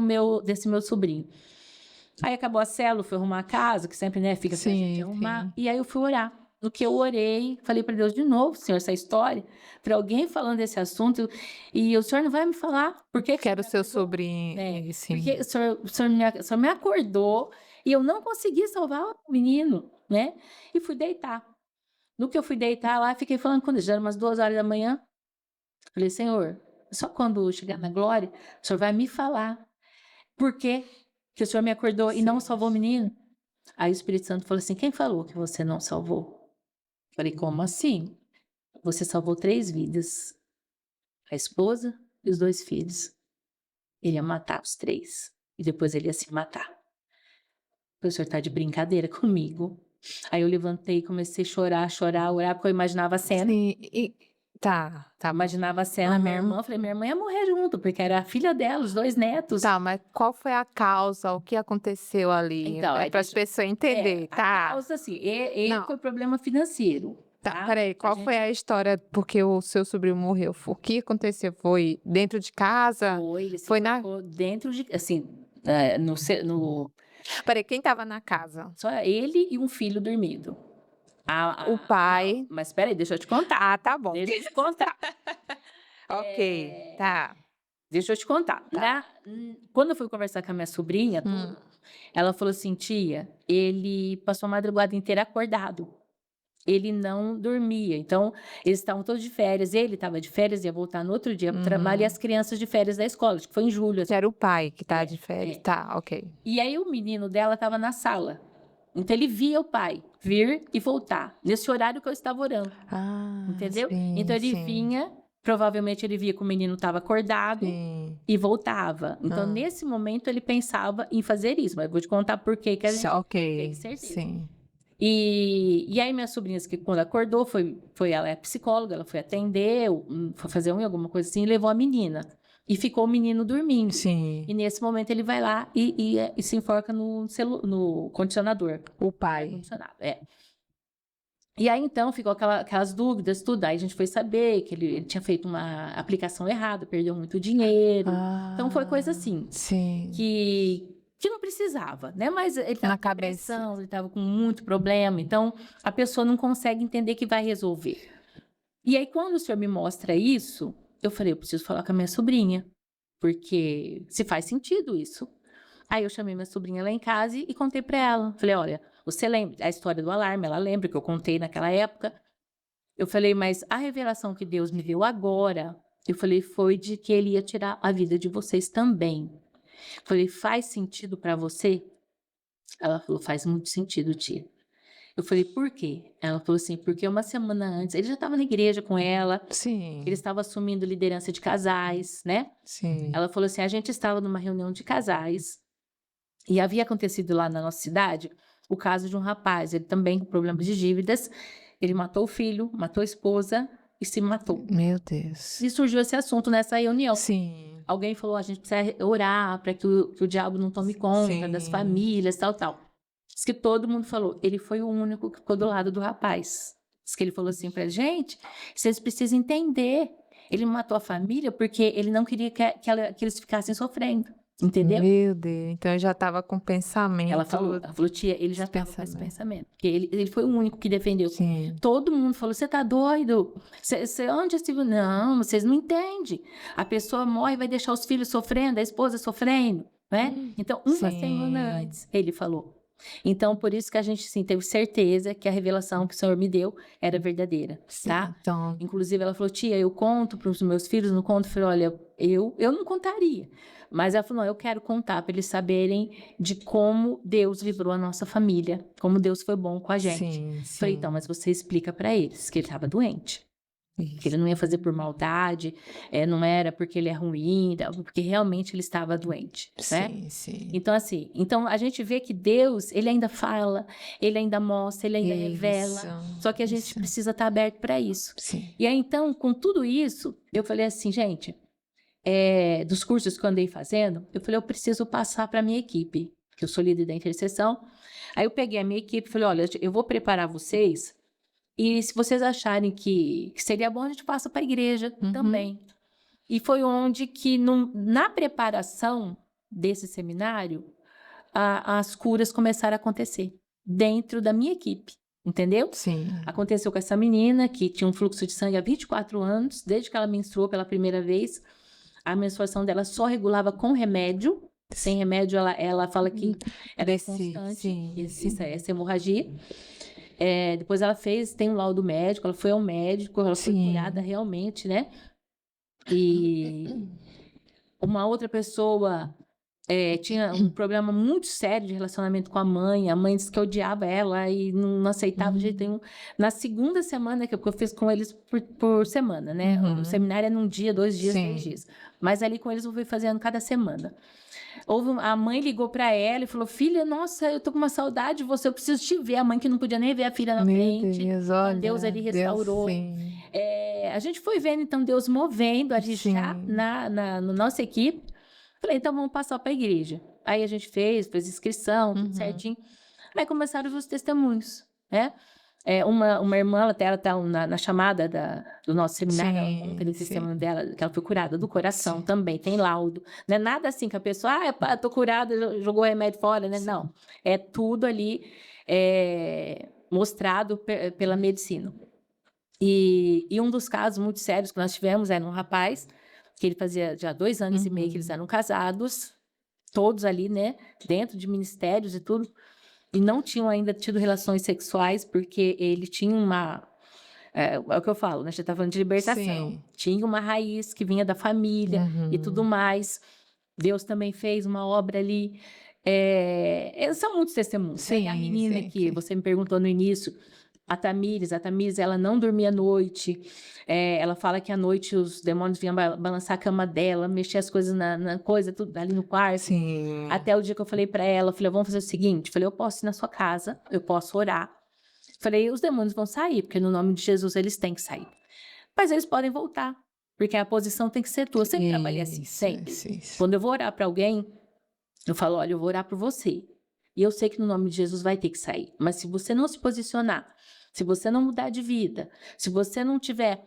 desse meu sobrinho. Aí acabou a célula, fui arrumar a casa, que sempre, né, fica pra gente arrumar. E aí eu fui orar. No que eu orei, falei para Deus de novo, Senhor, essa história, para alguém falando desse assunto, e o Senhor não vai me falar por que Quero o seu sobrinho, sim. porque o senhor me acordou e eu não consegui salvar o menino, né? E fui deitar. No que eu fui deitar lá, fiquei falando com Deus, já eram umas 2 horas da manhã. Falei, Senhor, só quando chegar na glória, o Senhor vai me falar por que o Senhor me acordou e não salvou o menino. Aí o Espírito Santo falou assim, quem falou que você não salvou? Falei, como assim? Você salvou 3 vidas, a esposa e os 2 filhos. Ele ia matar os 3. e depois ele ia se matar. O senhor tá de brincadeira comigo? Aí eu levantei e comecei a chorar, orar, porque eu imaginava a cena. Sim, tá bom. Imaginava a cena, minha irmã, eu falei, minha irmã ia morrer junto, porque era a filha dela, os 2 netos. Tá, mas qual foi a causa? O que aconteceu ali? Então, É para as pessoas entenderem, a tá? causa, assim, ele Não. foi problema financeiro, Tá, tá? peraí, qual foi a história porque o seu sobrinho morreu? O que aconteceu? Foi dentro de casa? Ele se Foi na... colocou dentro de, assim, Peraí, quem tava na casa? só ele e um filho dormindo. O pai. Mas espera aí, deixa eu te contar. Ah, tá bom. Deixa eu te contar. Ok, tá. Deixa eu te contar. Quando eu fui conversar com a minha sobrinha, ela falou assim, tia, ele passou a madrugada inteira acordado. Ele não dormia. Então, eles estavam todos de férias. Ele estava de férias, ia voltar no outro dia para o trabalho, e as crianças de férias da escola, acho que foi em julho. Era o pai que tá de férias. Tá, ok. E aí o menino dela estava na sala. Então, ele via o pai vir e voltar, nesse horário que eu estava orando. Ah, Entendeu? sim, Então, ele sim, vinha, provavelmente ele via que o menino estava acordado sim. e voltava. Então, nesse momento, ele pensava em fazer isso. Mas eu vou te contar por que a gente Ok, tem certeza. sim. E aí, minhas sobrinhas, que quando acordou, ela é psicóloga, ela foi atender, foi fazer alguma coisa assim, e levou a menina. E ficou o menino dormindo. Sim. E nesse momento ele vai lá e se enforca no condicionador. O pai. Condicionado, E aí, então, ficou aquelas dúvidas, tudo. Aí a gente foi saber que ele tinha feito uma aplicação errada, perdeu muito dinheiro. Então, foi coisa assim. Sim. Que não precisava, né? Mas ele estava Na com cabeça. depressão, ele estava com muito problema. Então, a pessoa não consegue entender que vai resolver. E aí, quando o senhor me mostra isso, eu falei, eu preciso falar com a minha sobrinha, porque se faz sentido isso. Aí eu chamei minha sobrinha lá em casa e contei para ela. Falei, olha, você lembra a história do alarme? Ela lembra que eu contei naquela época. Eu falei, mas a revelação que Deus me deu agora, eu falei, foi de que ele ia tirar a vida de vocês também. Eu falei, faz sentido para você? Ela falou, faz muito sentido, tia. Eu falei, por quê? Ela falou assim, porque uma semana antes, ele já estava na igreja com ela. Sim. Ele estava assumindo liderança de casais, né? Sim. Ela falou assim, a gente estava numa reunião de casais e havia acontecido lá na nossa cidade o caso de um rapaz, ele também com problemas de dívidas, ele matou o filho, matou a esposa e se matou. Meu Deus. E surgiu esse assunto nessa reunião. Sim. Alguém falou, a gente precisa orar para que o diabo não tome conta das famílias, tal. Diz que todo mundo falou, ele foi o único que ficou do lado do rapaz. Diz que ele falou assim pra gente, vocês precisam entender, ele matou a família porque ele não queria que eles ficassem sofrendo, entendeu? Meu Deus, então eu já estava com pensamento. Ela falou, tia, ele já estava com esse pensamento. Porque ele foi o único que defendeu. Sim. Todo mundo falou, você tá doido? Onde você viu? Não, vocês não entendem. A pessoa morre e vai deixar os filhos sofrendo, a esposa sofrendo, né? Então, uma semana antes, ele falou. Então, por isso que a gente, sim, teve certeza que a revelação que o Senhor me deu era verdadeira, tá? Então, Inclusive, ela falou, tia, eu conto para os meus filhos, não conto. Eu falei, olha, eu não contaria. Mas ela falou, não, eu quero contar para eles saberem de como Deus livrou a nossa família, como Deus foi bom com a gente. sim. Falei, então, mas você explica para eles que ele estava doente. Que ele não ia fazer por maldade, não era porque ele é ruim, porque realmente ele estava doente, né? Sim. Então, assim, a gente vê que Deus, ele ainda fala, ele ainda mostra, ele ainda revela, só que a gente precisa estar aberto para isso. Sim. E aí, então, com tudo isso, eu falei assim, gente, dos cursos que eu andei fazendo, eu falei, eu preciso passar para a minha equipe, que eu sou líder da intercessão. Aí eu peguei a minha equipe e falei, olha, eu vou preparar vocês, e se vocês acharem que seria bom, a gente passa para a igreja também. E foi onde que, na preparação desse seminário, as curas começaram a acontecer dentro da minha equipe, entendeu? Sim. Aconteceu com essa menina que tinha um fluxo de sangue há 24 anos, desde que ela menstruou pela primeira vez, a menstruação dela só regulava com remédio. Sem remédio, ela fala que era constante, essa hemorragia. Depois ela tem um laudo médico, ela foi ao médico, ela foi curada realmente, né? E uma outra pessoa tinha um problema muito sério de relacionamento com a mãe disse que odiava ela e não aceitava de jeito nenhum. Na segunda semana, que eu fiz com eles por semana, né? O seminário é num dia, 2 dias, 3 Sim. dias. Mas ali com eles eu fui fazendo cada semana. A mãe ligou para ela e falou: filha, nossa, eu tô com uma saudade de você, eu preciso te ver. A mãe que não podia nem ver a filha na Meu frente. Deus, Deus olha, ali Deus restaurou. sim. A gente foi vendo, então, Deus movendo ali já Sim. na nossa equipe. Falei, então vamos passar para a igreja. Aí a gente fez inscrição, tudo certinho. Aí começaram os testemunhos, né? Uma irmã, ela tá na chamada do nosso seminário, ela conta ali o testemunho dela, que ela foi curada do coração também, tem laudo. Não é nada assim que a pessoa, eu tô curada, jogou remédio fora, né? Não, é tudo ali mostrado pela medicina. E um dos casos muito sérios que nós tivemos era um rapaz, que ele fazia já 2 anos e meio que eles eram casados, todos ali, né, dentro de ministérios e tudo, e não tinham ainda tido relações sexuais, porque ele tinha é o que eu falo, né, a gente tá falando de libertação. Sim. Tinha uma raiz que vinha da família e tudo mais. Deus também fez uma obra ali. São muitos testemunhos, né? E a menina que você me perguntou no início, a Tamires, ela não dormia à noite. Ela fala que à noite os demônios vinham balançar a cama dela, mexer as coisas na coisa, tudo ali no quarto. Sim. Até o dia que eu falei para ela, eu falei, vamos fazer o seguinte, eu falei, eu posso ir na sua casa, eu posso orar. Falei, os demônios vão sair, porque no nome de Jesus eles têm que sair. Mas eles podem voltar, porque a posição tem que ser tua. Eu sempre trabalhei assim, sempre. Quando eu vou orar para alguém, eu falo, olha, eu vou orar por você. E eu sei que no nome de Jesus vai ter que sair. Mas se você não se posicionar, se você não mudar de vida, se você não tiver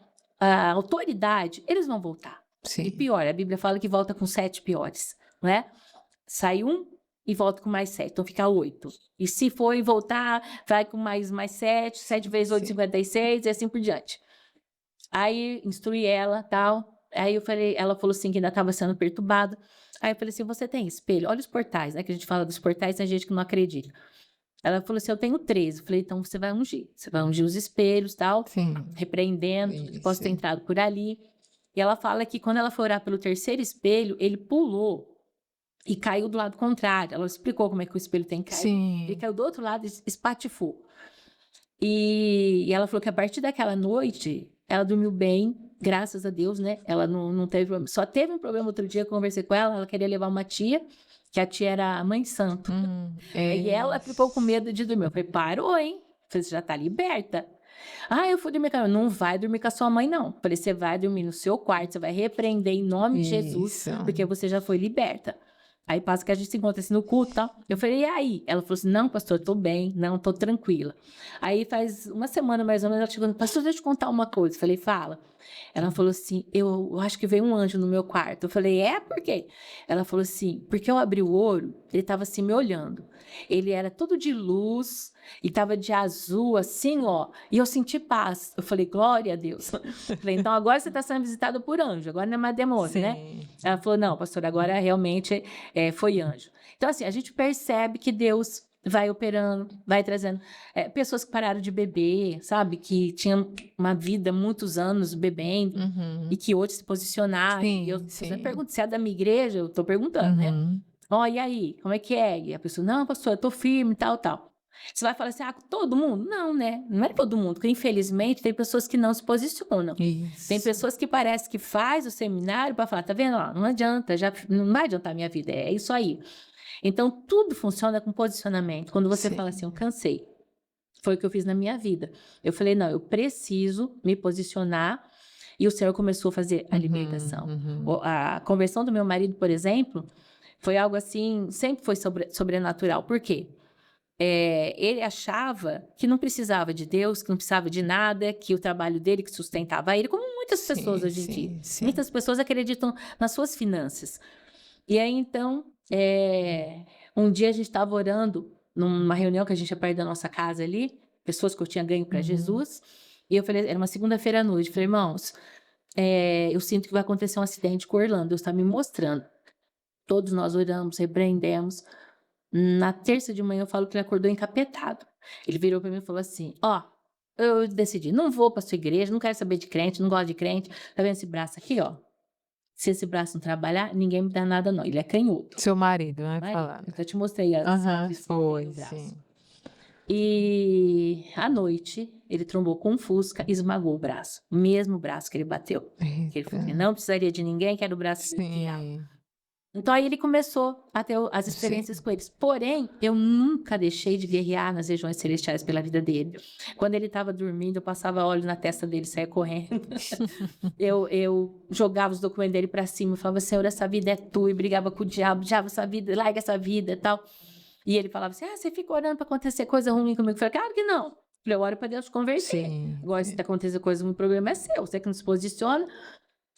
autoridade, eles vão voltar. Sim. E pior, a Bíblia fala que volta com 7 piores, não é? Sai um e volta com mais 7, então fica 8. E se for e voltar, vai com mais 7, 7 vezes 8, 56, e assim por diante. Aí instruí ela, tal. Aí eu falei, ela falou assim que ainda estava sendo perturbada. Aí eu falei assim, você tem espelho? Olha os portais, né? Que a gente fala dos portais, tem gente que não acredita. Ela falou assim, eu tenho 13. Eu falei, então você vai ungir. Você vai ungir os espelhos, tal. Sim. Repreendendo, que possa ter entrado por ali. E ela fala que quando ela foi orar pelo terceiro espelho, ele pulou e caiu do lado contrário. Ela explicou como é que o espelho tem que cair. Sim. Ele caiu do outro lado e espatifou. E ela falou que a partir daquela noite, ela dormiu bem, graças a Deus, né? Ela não teve problema. Só teve um problema outro dia, eu conversei com ela queria levar uma tia, que a tia era a mãe de santo. Aí ela ficou com medo de dormir. Eu falei, parou, hein? Eu falei, você já tá liberta. Eu fui dormir com ela. Não vai dormir com a sua mãe, não. Eu falei, você vai dormir no seu quarto, você vai repreender em nome de Jesus, porque você já foi liberta. Aí passa que a gente se encontra assim no culto e tal. Eu falei, e aí? Ela falou assim, não, pastor, tô bem, não, tô tranquila. Aí faz uma semana mais ou menos, ela chegou, pastor, deixa eu te contar uma coisa. Eu falei, fala. Ela falou assim, eu acho que veio um anjo no meu quarto. Eu falei, por quê? Ela falou assim, porque eu abri o olho, ele estava assim me olhando. Ele era todo de luz e estava de azul, assim, ó. E eu senti paz. Eu falei, glória a Deus. Eu falei, então agora você está sendo visitada por anjo, agora não é mais demônio, né? Ela falou, não, pastor, agora realmente foi anjo. Então, assim, a gente percebe que Deus vai operando, vai trazendo pessoas que pararam de beber, sabe? Que tinham uma vida, muitos anos bebendo, e que hoje se posicionaram. Sim, e você pergunta se é da minha igreja, eu estou perguntando, né? E aí, como é que é? E a pessoa, não, pastor, eu estou firme, tal, tal. Você vai falar assim, todo mundo? Não, né? Não é todo mundo, porque infelizmente tem pessoas que não se posicionam. Isso. Tem pessoas que parece que faz o seminário para falar, tá vendo? Não adianta, não vai adiantar a minha vida, é isso aí. Então, tudo funciona com posicionamento. Quando você fala assim, eu cansei. Foi o que eu fiz na minha vida. Eu falei, não, eu preciso me posicionar. E o Senhor começou a fazer a libertação. A conversão do meu marido, por exemplo, foi algo assim, sempre foi sobrenatural. Por quê? Ele achava que não precisava de Deus, que não precisava de nada, que o trabalho dele que sustentava ele, como muitas pessoas hoje em dia. Muitas pessoas acreditam nas suas finanças. E aí, então, um dia a gente estava orando numa reunião que a gente ia perto da nossa casa ali, pessoas que eu tinha ganho para Jesus, e eu falei, era uma segunda-feira à noite, falei, irmãos, eu sinto que vai acontecer um acidente com o Orlando, Deus está me mostrando. Todos nós oramos, repreendemos. Na terça de manhã eu falo que ele acordou encapetado. Ele virou para mim e falou assim, eu decidi, não vou para sua igreja, não quero saber de crente, não gosto de crente, tá vendo esse braço aqui, ó? Se esse braço não trabalhar, ninguém me dá nada não, ele é canhoto. Seu marido, né, Mas falando. eu até te mostrei a Aham, cicatriz foi, no braço. sim. E à noite, ele trombou com um Fusca e esmagou o braço. O mesmo braço que ele bateu. Que ele falou que Eita, não precisaria de ninguém, que era o braço dele que guiava. sim, Então aí ele começou a ter as experiências com eles. Porém, eu nunca deixei de guerrear nas regiões celestiais pela vida dele. Quando ele estava dormindo, eu passava óleo na testa dele, saía correndo. Eu jogava os documentos dele para cima, falava, Senhor, essa vida é tua, e brigava com o diabo, essa vida, larga essa vida e tal. E ele falava assim, você fica orando para acontecer coisa ruim comigo. Eu falei, claro que não. Eu oro para Deus te converter. sim. Agora, se acontecer coisa ruim, o problema é seu, você que não se posiciona.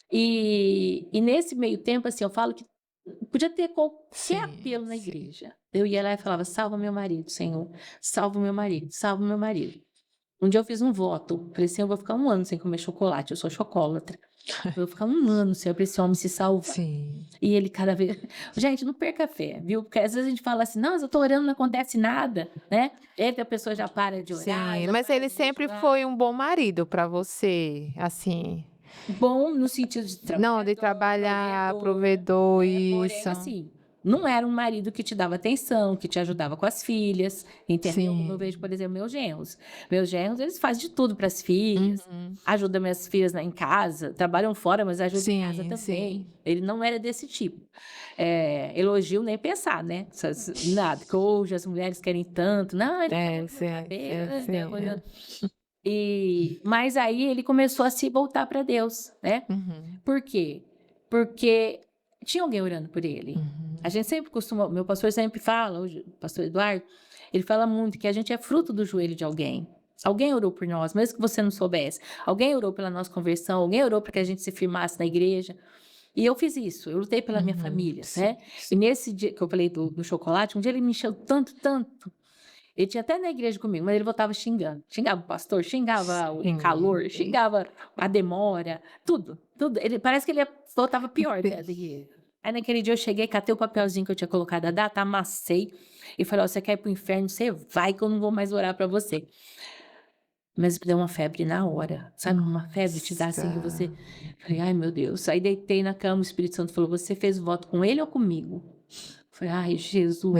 E nesse meio tempo, assim, eu falo que podia ter qualquer Sim, apelo na sim. igreja. Eu ia lá e falava, salva meu marido, Senhor. Salva meu marido, salva meu marido. Um dia eu fiz um voto. Falei assim, eu vou ficar 1 ano sem comer chocolate. Eu sou chocolatra. Eu vou ficar 1 ano, Senhor, para esse homem se salvar. Sim. E ele cada vez... Gente, não perca fé, viu? Porque às vezes a gente fala assim, não, eu tô orando, não acontece nada, né? Eita, a pessoa já para de orar. Sim, já mas para ele de sempre jejuar. foi um bom marido para você, assim. Bom no sentido de Não, de trabalhar, provedor, porém, isso. assim, não era um marido que te dava atenção, que te ajudava com as filhas, entendeu? Como eu Sim. vejo, por exemplo, meus genros. Meus genros, eles fazem de tudo para as filhas, Uhum. ajudam minhas filhas em casa, trabalham fora, mas ajudam em casa Sim, também. sim. Ele não era desse tipo. Elogio nem pensar, né? Nada, que hoje as mulheres querem tanto. Não, ele Sim. Mas aí ele começou a se voltar para Deus, né? Uhum. Por quê? Porque tinha alguém orando por ele. Uhum. A gente sempre costuma, meu pastor sempre fala, o pastor Eduardo, ele fala muito que a gente é fruto do joelho de alguém. Alguém orou por nós, mesmo que você não soubesse. Alguém orou pela nossa conversão, alguém orou para que a gente se firmasse na igreja. E eu fiz isso, eu lutei pela minha família, né? E nesse dia que eu falei do chocolate, um dia ele me encheu tanto, tanto. Ele tinha até na igreja comigo, mas ele voltava xingando. Xingava o pastor, xingava o Sim. calor, xingava a demora, tudo, tudo. Parece que ele voltava pior da igreja. Aí naquele dia eu cheguei, catei o papelzinho que eu tinha colocado a data, amassei e falei, ó, você quer ir pro inferno, você vai que eu não vou mais orar para você. Mas me deu uma febre na hora, sabe? Uma febre te dá assim que você... Falei, ai meu Deus. Aí deitei na cama, o Espírito Santo falou, você fez o voto com ele ou comigo? Falei, ai Jesus.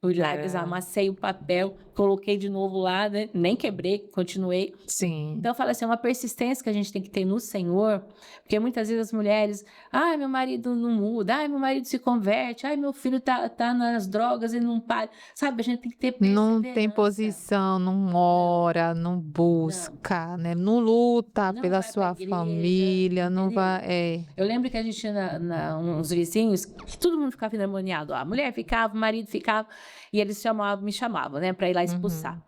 Fui lá, desamassei o papel, coloquei de novo lá, né? Nem quebrei, continuei. Sim. Então, eu falo assim, é uma persistência que a gente tem que ter no Senhor, porque muitas vezes as mulheres, ai, meu marido não muda, ai, meu marido se converte, ai, meu filho tá nas drogas e não para. Sabe, a gente tem que ter Não perseverança. tem posição, não ora, não busca, né? Não luta Não pela vai pra sua igreja, família, não entendeu? vai. Eu lembro que a gente tinha uns vizinhos que todo mundo ficava endemoniado. A mulher ficava, o marido ficava, e eles me chamavam, né, para ir lá expulsar.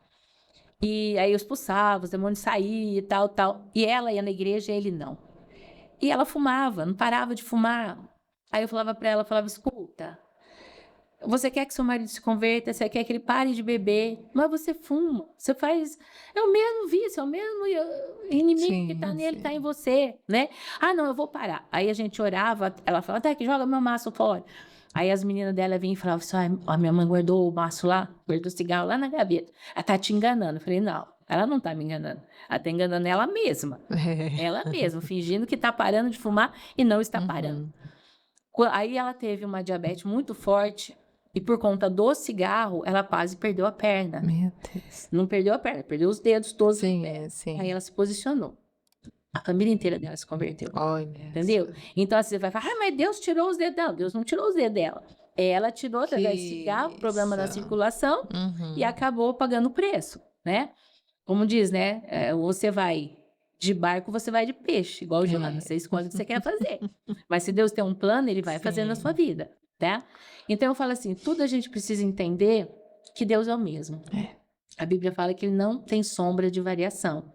E aí eu expulsava, os demônios saíam e tal, tal. E ela ia na igreja e ele não. E ela fumava, não parava de fumar. Aí eu falava para ela, falava, escuta, você quer que seu marido se converta, você quer que ele pare de beber, mas você fuma, você faz... É o mesmo vício, é o mesmo inimigo que está nele, está em você, né? Ah, não, eu vou parar. Aí a gente orava, ela falava, até que joga meu maço fora. Aí as meninas dela vinham e falavam assim, a minha mãe guardou o maço lá, guardou o cigarro lá na gaveta. Ela tá te enganando. Eu falei, não, ela não tá me enganando. Ela tá enganando ela mesma. Ela mesma, fingindo que tá parando de fumar e não está parando. Aí ela teve uma diabetes muito forte e por conta do cigarro, ela quase perdeu a perna. Meu Deus. Não perdeu a perna, perdeu os dedos todos. Sim. Aí ela se posicionou. A família inteira dela se converteu. Olha. Entendeu? Então assim, você vai falar, mas Deus tirou os dedos dela. Deus não tirou os dedos dela. Ela tirou através de cigarro, problema na circulação e acabou pagando o preço, né? Como diz, né? Você vai de barco, você vai de peixe, igual o Jonas, você escolhe o que você quer fazer. Mas se Deus tem um plano, ele vai fazer na sua vida, tá? Então eu falo assim, tudo a gente precisa entender que Deus é o mesmo. A Bíblia fala que ele não tem sombra de variação.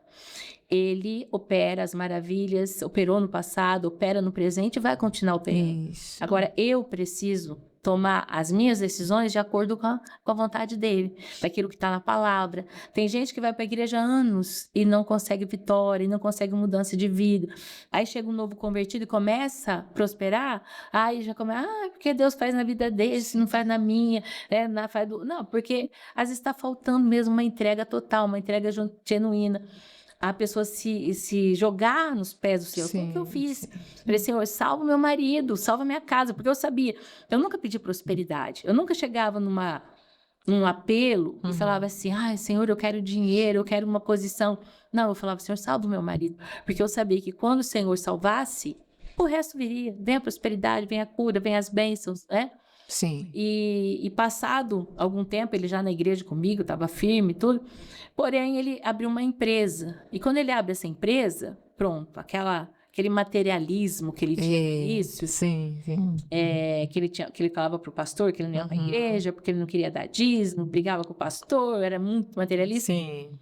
Ele opera as maravilhas, operou no passado, opera no presente e vai continuar operando. Isso. Agora, eu preciso tomar as minhas decisões de acordo com a vontade dele, daquilo que está na palavra. Tem gente que vai para a igreja há anos e não consegue vitória, e não consegue mudança de vida. Aí chega um novo convertido e começa a prosperar, aí já começa, porque Deus faz na vida desse, não faz na minha, né? Não, porque às vezes está faltando mesmo uma entrega total, uma entrega genuína. a pessoa se jogar nos pés do Senhor. Foi o que eu Sim, fiz. sim. Falei, Senhor, salva meu marido, salva minha casa, porque eu sabia. Eu nunca pedi prosperidade. Eu nunca chegava num apelo e falava assim, ai, Senhor, eu quero dinheiro, eu quero uma posição. Não, eu falava, Senhor, salva o meu marido. Porque eu sabia que quando o Senhor salvasse, o resto viria. Vem a prosperidade, vem a cura, vem as bênçãos, né? Sim. E passado algum tempo, ele já na igreja comigo, estava firme e tudo, porém ele abriu uma empresa. E quando ele abre essa empresa, pronto, aquele materialismo que ele tinha no início, Sim, sim. que ele falava para o pastor que ele não ia para a igreja, porque ele não queria dar dízimo, brigava com o pastor, era muito materialista. Sim.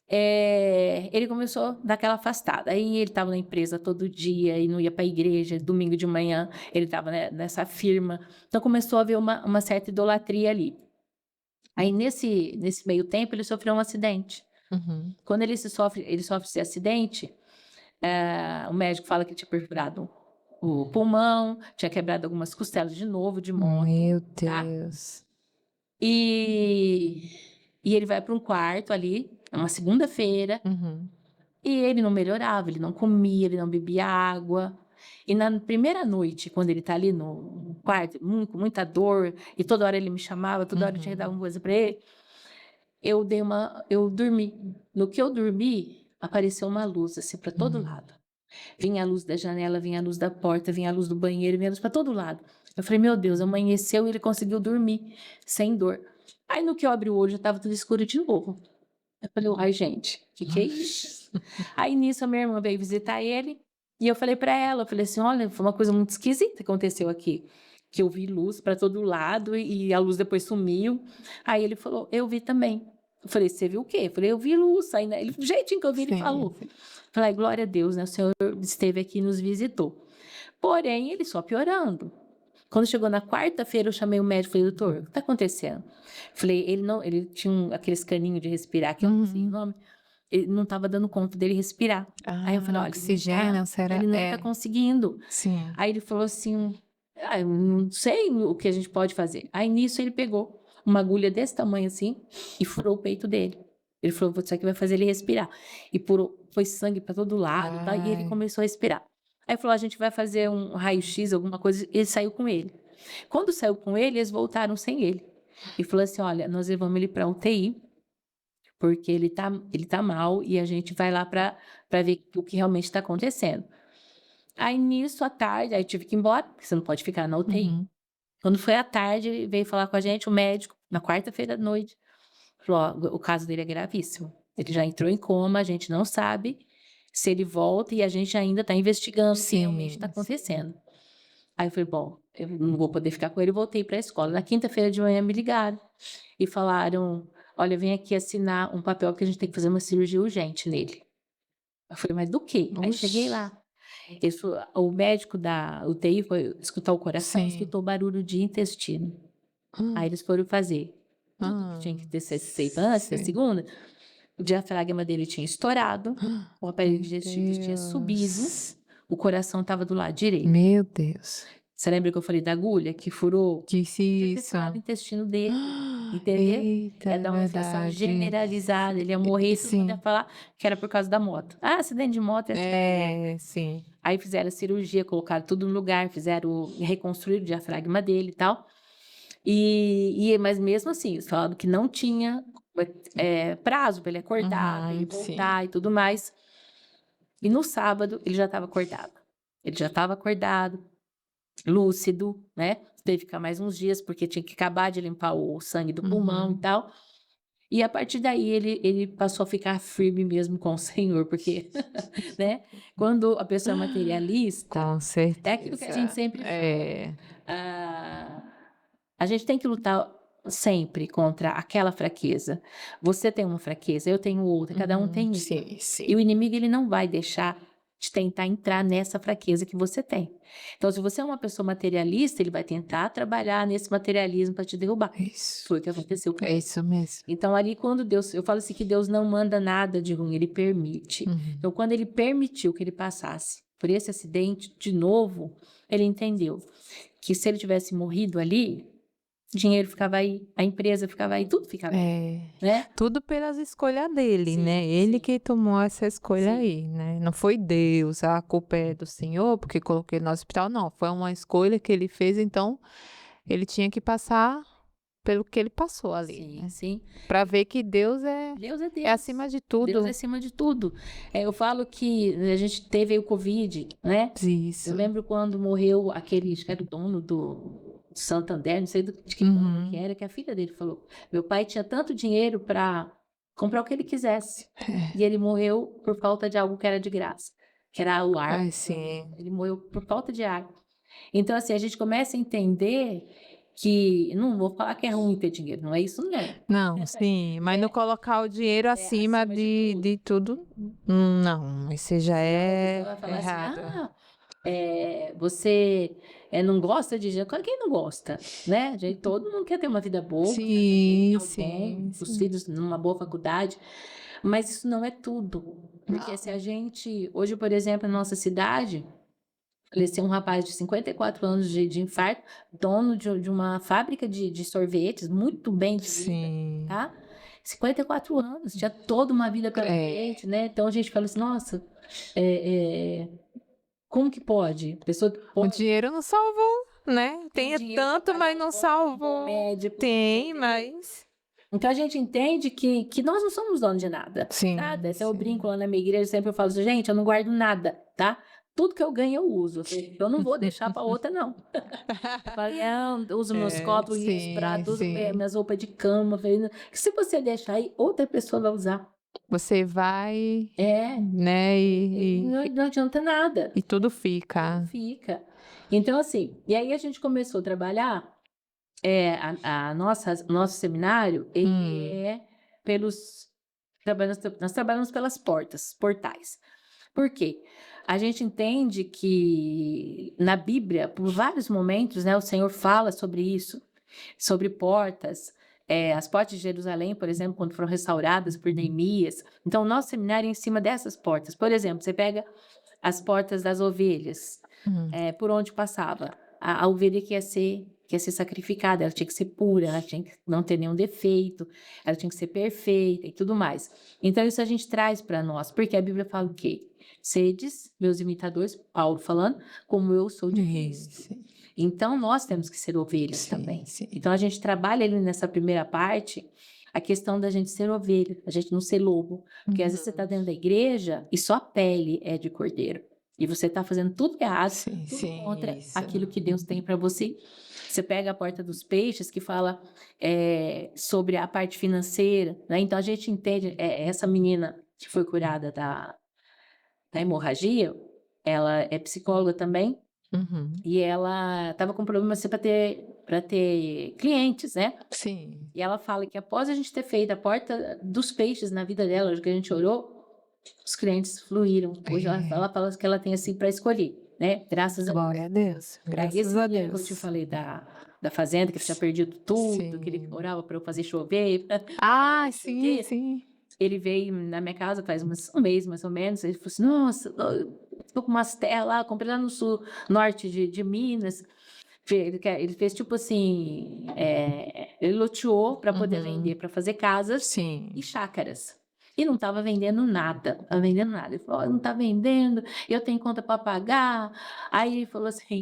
Ele começou a dar aquela afastada. Aí ele estava na empresa todo dia e não ia para a igreja. Domingo de manhã ele estava nessa firma. Então começou a haver uma certa idolatria ali. Aí nesse meio tempo ele sofreu um acidente. Quando ele sofre esse acidente, o médico fala que tinha perfurado o pulmão, tinha quebrado algumas costelas de novo, de moto. Meu Tá? Deus. E ele vai para um quarto ali, uma segunda-feira, e ele não melhorava, ele não comia, ele não bebia água. E na primeira noite, quando ele tá ali no quarto, com muita dor, e toda hora ele me chamava, toda hora eu tinha que dar uma coisa para ele, eu dormi. No que eu dormi, apareceu uma luz assim para todo lado. Vinha a luz da janela, vinha a luz da porta, vinha a luz do banheiro, vinha a luz para todo lado. Eu falei, meu Deus, amanheceu e ele conseguiu dormir sem dor. Aí no que eu abri o olho, já estava tudo escuro de novo. Eu falei, ai, gente, o que é isso? Aí nisso a minha irmã veio visitar ele e eu falei para ela, eu falei assim, olha, foi uma coisa muito esquisita que aconteceu aqui. Que eu vi luz para todo lado e a luz depois sumiu. Aí ele falou, eu vi também. Eu falei, você viu o quê? Eu falei, eu vi luz. Aí, né? Ele, do jeitinho que eu vi, ele falou. Eu falei, glória a Deus, né? O Senhor esteve aqui e nos visitou. Porém, ele só piorando. Quando chegou na quarta-feira, eu chamei o médico e falei, doutor, o que está acontecendo? Falei, ele tinha aqueles caninhos de respirar, que eu não sei o nome, ele não estava dando conta dele respirar. Aí eu falei, olha, oxigênio, será? ele não está conseguindo. Sim. Aí ele falou assim, eu não sei o que a gente pode fazer. Aí nisso ele pegou uma agulha desse tamanho assim e furou o peito dele. Ele falou, isso aqui vai fazer ele respirar. E foi sangue para todo lado, tá? E ele começou a respirar. Aí falou, a gente vai fazer um raio-x, alguma coisa. Ele saiu com ele. Quando saiu com ele, eles voltaram sem ele. E falou assim, olha, nós levamos ele para UTI, porque ele tá mal e a gente vai lá para ver o que realmente está acontecendo. Aí nisso, à tarde, aí eu tive que ir embora, porque você não pode ficar na UTI. Quando foi à tarde, ele veio falar com a gente, o médico, na quarta-feira à noite, falou, ó, o caso dele é gravíssimo. Ele já entrou em coma, a gente não sabe se ele volta e a gente ainda está investigando o que realmente está acontecendo. Aí eu falei, bom, eu não vou poder ficar com ele, voltei para a escola. Na quinta-feira de manhã me ligaram e falaram, olha, vem aqui assinar um papel que a gente tem que fazer uma cirurgia urgente nele. Eu falei, mas do quê? Aí cheguei lá. O médico da UTI foi escutar o coração, escutou barulho de intestino. Aí eles foram fazer tudo que tinha que ter sido feito antes, da segunda. O diafragma dele tinha estourado, o aparelho digestivo tinha subido, o coração estava do lado direito. Meu Deus. Você lembra que eu falei da agulha que furou? Disse isso. O intestino dele, entendeu? Eita, Ia dar uma infecção verdade. generalizada, ele ia morrer e todo mundo ia falar que era por causa da moto. Ah, acidente de moto. Sim. Aí fizeram a cirurgia, colocaram tudo no lugar, reconstruíram o diafragma dele e tal. Mas mesmo assim, eles falaram que não tinha prazo para ele acordar, para ele voltar e tudo mais. E no sábado, ele já estava acordado. Ele já estava acordado, lúcido, né? Teve que ficar mais uns dias, porque tinha que acabar de limpar o sangue do pulmão e tal. E a partir daí, ele passou a ficar firme mesmo com o Senhor, porque, né? Quando a pessoa é materialista, Com certeza. é aquilo que a gente sempre a gente tem que lutar sempre contra aquela fraqueza. Você tem uma fraqueza, eu tenho outra, cada um tem uma. Sim, sim. E o inimigo, ele não vai deixar de tentar entrar nessa fraqueza que você tem. Então, se você é uma pessoa materialista, ele vai tentar trabalhar nesse materialismo para te derrubar. Isso. Foi o que aconteceu com É isso mesmo. Então, ali quando Deus... Eu falo assim que Deus não manda nada de ruim, ele permite. Então, quando ele permitiu que ele passasse por esse acidente de novo, ele entendeu que se ele tivesse morrido ali, o dinheiro ficava aí, a empresa ficava aí, tudo ficava aí, né? Tudo pelas escolhas dele, Sim, né? Ele sim. que tomou essa escolha Sim. aí, né? Não foi Deus, a culpa é do Senhor, porque coloquei no hospital, não. Foi uma escolha que ele fez, então ele tinha que passar pelo que ele passou ali, Sim, né? sim. Para ver que Deus Deus é é Deus. acima de Deus é tudo. acima de tudo. Eu falo que a gente teve aí o Covid, né? Eu Isso. lembro quando morreu aquele, acho que era o dono do Santander, não sei de que banco que era, que a filha dele falou: meu pai tinha tanto dinheiro para comprar o que ele quisesse. E ele morreu por falta de algo que era de graça, que era o ar. Ai, sim. Ele morreu por falta de ar. Então, assim, a gente começa a entender que, não vou falar que é ruim ter dinheiro, não é isso, não. Não, sim, mas não É, colocar o dinheiro acima acima de tudo. de tudo, não, isso já Senão a é pessoa vai falar assim, errado. você não gosta de dinheiro. Claro que quem não gosta, né? Gente, todo mundo quer ter uma vida boa, quer ter Sim, algo bom, sim, os sim. filhos numa boa faculdade, mas isso não é tudo. Porque se a gente, hoje, por exemplo, na nossa cidade, faleceu um rapaz de 54 anos de infarto, dono de uma fábrica de sorvetes, muito bem de vida, Sim. tá? 54 anos, tinha toda uma vida pela frente, né? Então a gente fala assim, nossa, como que pode? A pessoa O pode dinheiro não salvou, né? ter Tem dinheiro para tanto, pagar mas não um bom salvou. médico. Tem, Entendeu? mas. Então a gente entende que nós não somos donos de nada. Sim, Nada. Se eu sim. brinco lá na minha igreja, sempre eu falo assim, gente, eu não guardo nada, tá? Tudo que eu ganho eu uso. Eu não vou deixar para outra, não. Eu falo, eu uso meus copos, meus Sim, pratos, sim. minhas roupas de cama. Eu falei, que se você deixar aí, outra pessoa vai usar. Você vai, É, né? não adianta nada. E tudo Tudo fica. fica. Então, assim, e aí a gente começou a trabalhar. Nosso seminário, ele é pelos. Nós trabalhamos pelas portais. Por quê? A gente entende que na Bíblia, por vários momentos, né, o Senhor fala sobre isso, sobre portas. As portas de Jerusalém, por exemplo, quando foram restauradas por Neemias. Então, o nosso seminário é em cima dessas portas. Por exemplo, você pega as portas das ovelhas, por onde passava. A ovelha que ia ser sacrificada, ela tinha que ser pura, ela tinha que não ter nenhum defeito, ela tinha que ser perfeita e tudo mais. Então, isso a gente traz para nós, porque a Bíblia fala o quê? Sedes meus imitadores, Paulo falando, como eu sou de Cristo. Isso. Então, nós temos que ser ovelhas Sim, também. sim. Então, a gente trabalha ali nessa primeira parte a questão da gente ser ovelha, a gente não ser lobo. Porque às vezes você está dentro da igreja e só a pele é de cordeiro. E você está fazendo tudo errado, Sim, tudo sim, contra isso. aquilo que Deus tem para você. Você pega a porta dos peixes que fala sobre a parte financeira, né? Então a gente entende, essa menina que foi curada da hemorragia, ela é psicóloga também, Uhum. e ela estava com problema assim, para ter clientes, né? Sim. E ela fala que após a gente ter feito a porta dos peixes na vida dela, hoje que a gente orou, os clientes fluíram. Hoje ela fala que ela tem assim para escolher, né? Graças a Deus. Glória a Deus. Aí Graças esse a menino que eu te Deus. falei da fazenda, que tinha perdido tudo, que ele Sim. orava para eu fazer chover. Ah, sei o sim, quê. sim. Ele veio na minha casa faz um mês, mais ou menos. Ele falou assim: nossa, eu tô com umas terras lá, comprei lá no sul, norte de Minas. Ele fez tipo assim: ele loteou para poder vender, para fazer casas Sim. e chácaras. E não estava vendendo nada, estava vendendo nada. Ele falou: não está vendendo, eu tenho conta para pagar. Aí ele falou assim: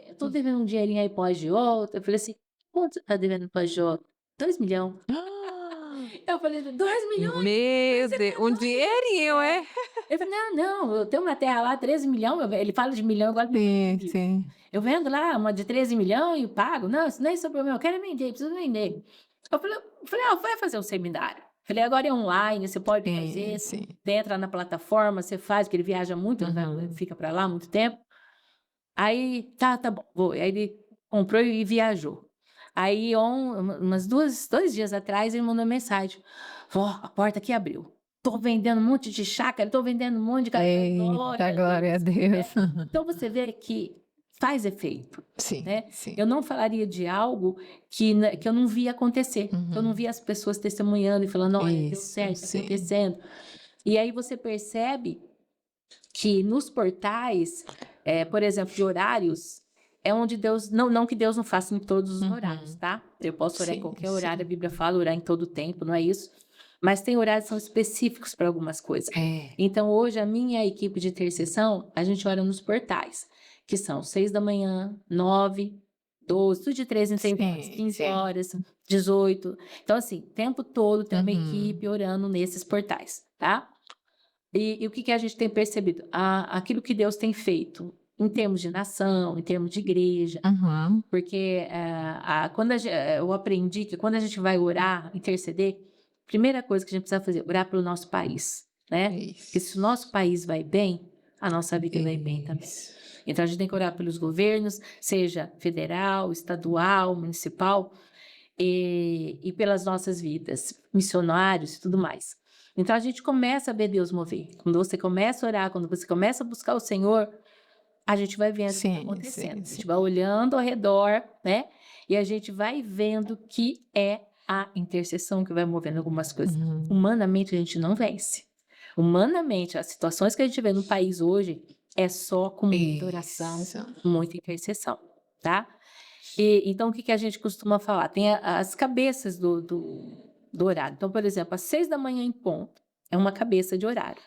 estou devendo um dinheirinho aí para o agiota. Eu falei assim: quanto você está devendo para o agiota? 2 milhões. Eu falei: 2 milhões? Meu Deus, um dinheirinho, é? Ele falou: não, eu tenho uma terra lá, 13 milhões. Ele fala de milhão igual Sim, de sim. eu vendo lá uma de 13 milhões e pago. Não, isso nem é sobre o meu, eu quero vender, preciso vender. Vai fazer um seminário. Falei, agora é online, você pode fazer, Sim. você entra na plataforma, você faz, porque ele viaja muito, ele fica para lá muito tempo. Aí, tá bom, vou. Aí ele comprou e viajou. Aí, umas 2 dias atrás, ele mandou mensagem. Falou, a porta aqui abriu. Tô vendendo um monte de chácara, tô vendendo um monte de café. Eita, glória a Deus. Então, você vê que faz efeito, Sim, né? sim. Eu não falaria de algo que eu não via acontecer. Eu não via as pessoas testemunhando e falando, olha, deu Isso, certo, está sim. acontecendo. E aí você percebe que nos portais, por exemplo, de horários, é onde Deus, não que Deus não faça em todos os horários, Uhum. tá? Eu posso orar em Sim, qualquer horário, a sim. Bíblia fala orar em todo tempo, não é isso? Mas tem horários que são específicos para algumas coisas. É. Então, hoje, a minha equipe de intercessão, a gente ora nos portais, que são 6 da manhã, 9, 12, tudo de 3 em 3 horas, Sim, 15 sim. horas, 18. Então, assim, o tempo todo tem uma Uhum. equipe orando nesses portais, tá? E o que a gente tem percebido? Aquilo que Deus tem feito em termos de nação, em termos de igreja, Uhum. porque eu aprendi que quando a gente vai orar, interceder, primeira coisa que a gente precisa fazer, orar pelo nosso país, né? Porque se o Isso. nosso país vai bem, a nossa vida vai bem também. Isso. Então a gente tem que orar pelos governos, seja federal, estadual, municipal, e pelas nossas vidas, missionários e tudo mais. Então a gente começa a ver Deus mover. Quando você começa a orar, quando você começa a buscar o Senhor, a gente vai vendo o que está Sim, acontecendo. sim, A sim. gente vai olhando ao redor, né? E a gente vai vendo que é a intercessão que vai movendo algumas coisas. Uhum. Humanamente, a gente não vence. Humanamente, as situações que a gente vê no país hoje é só com muita oração, Isso. muita intercessão, tá? Então, o que a gente costuma falar? Tem as cabeças do horário. Então, por exemplo, às 6 da manhã em ponto, é uma cabeça de horário.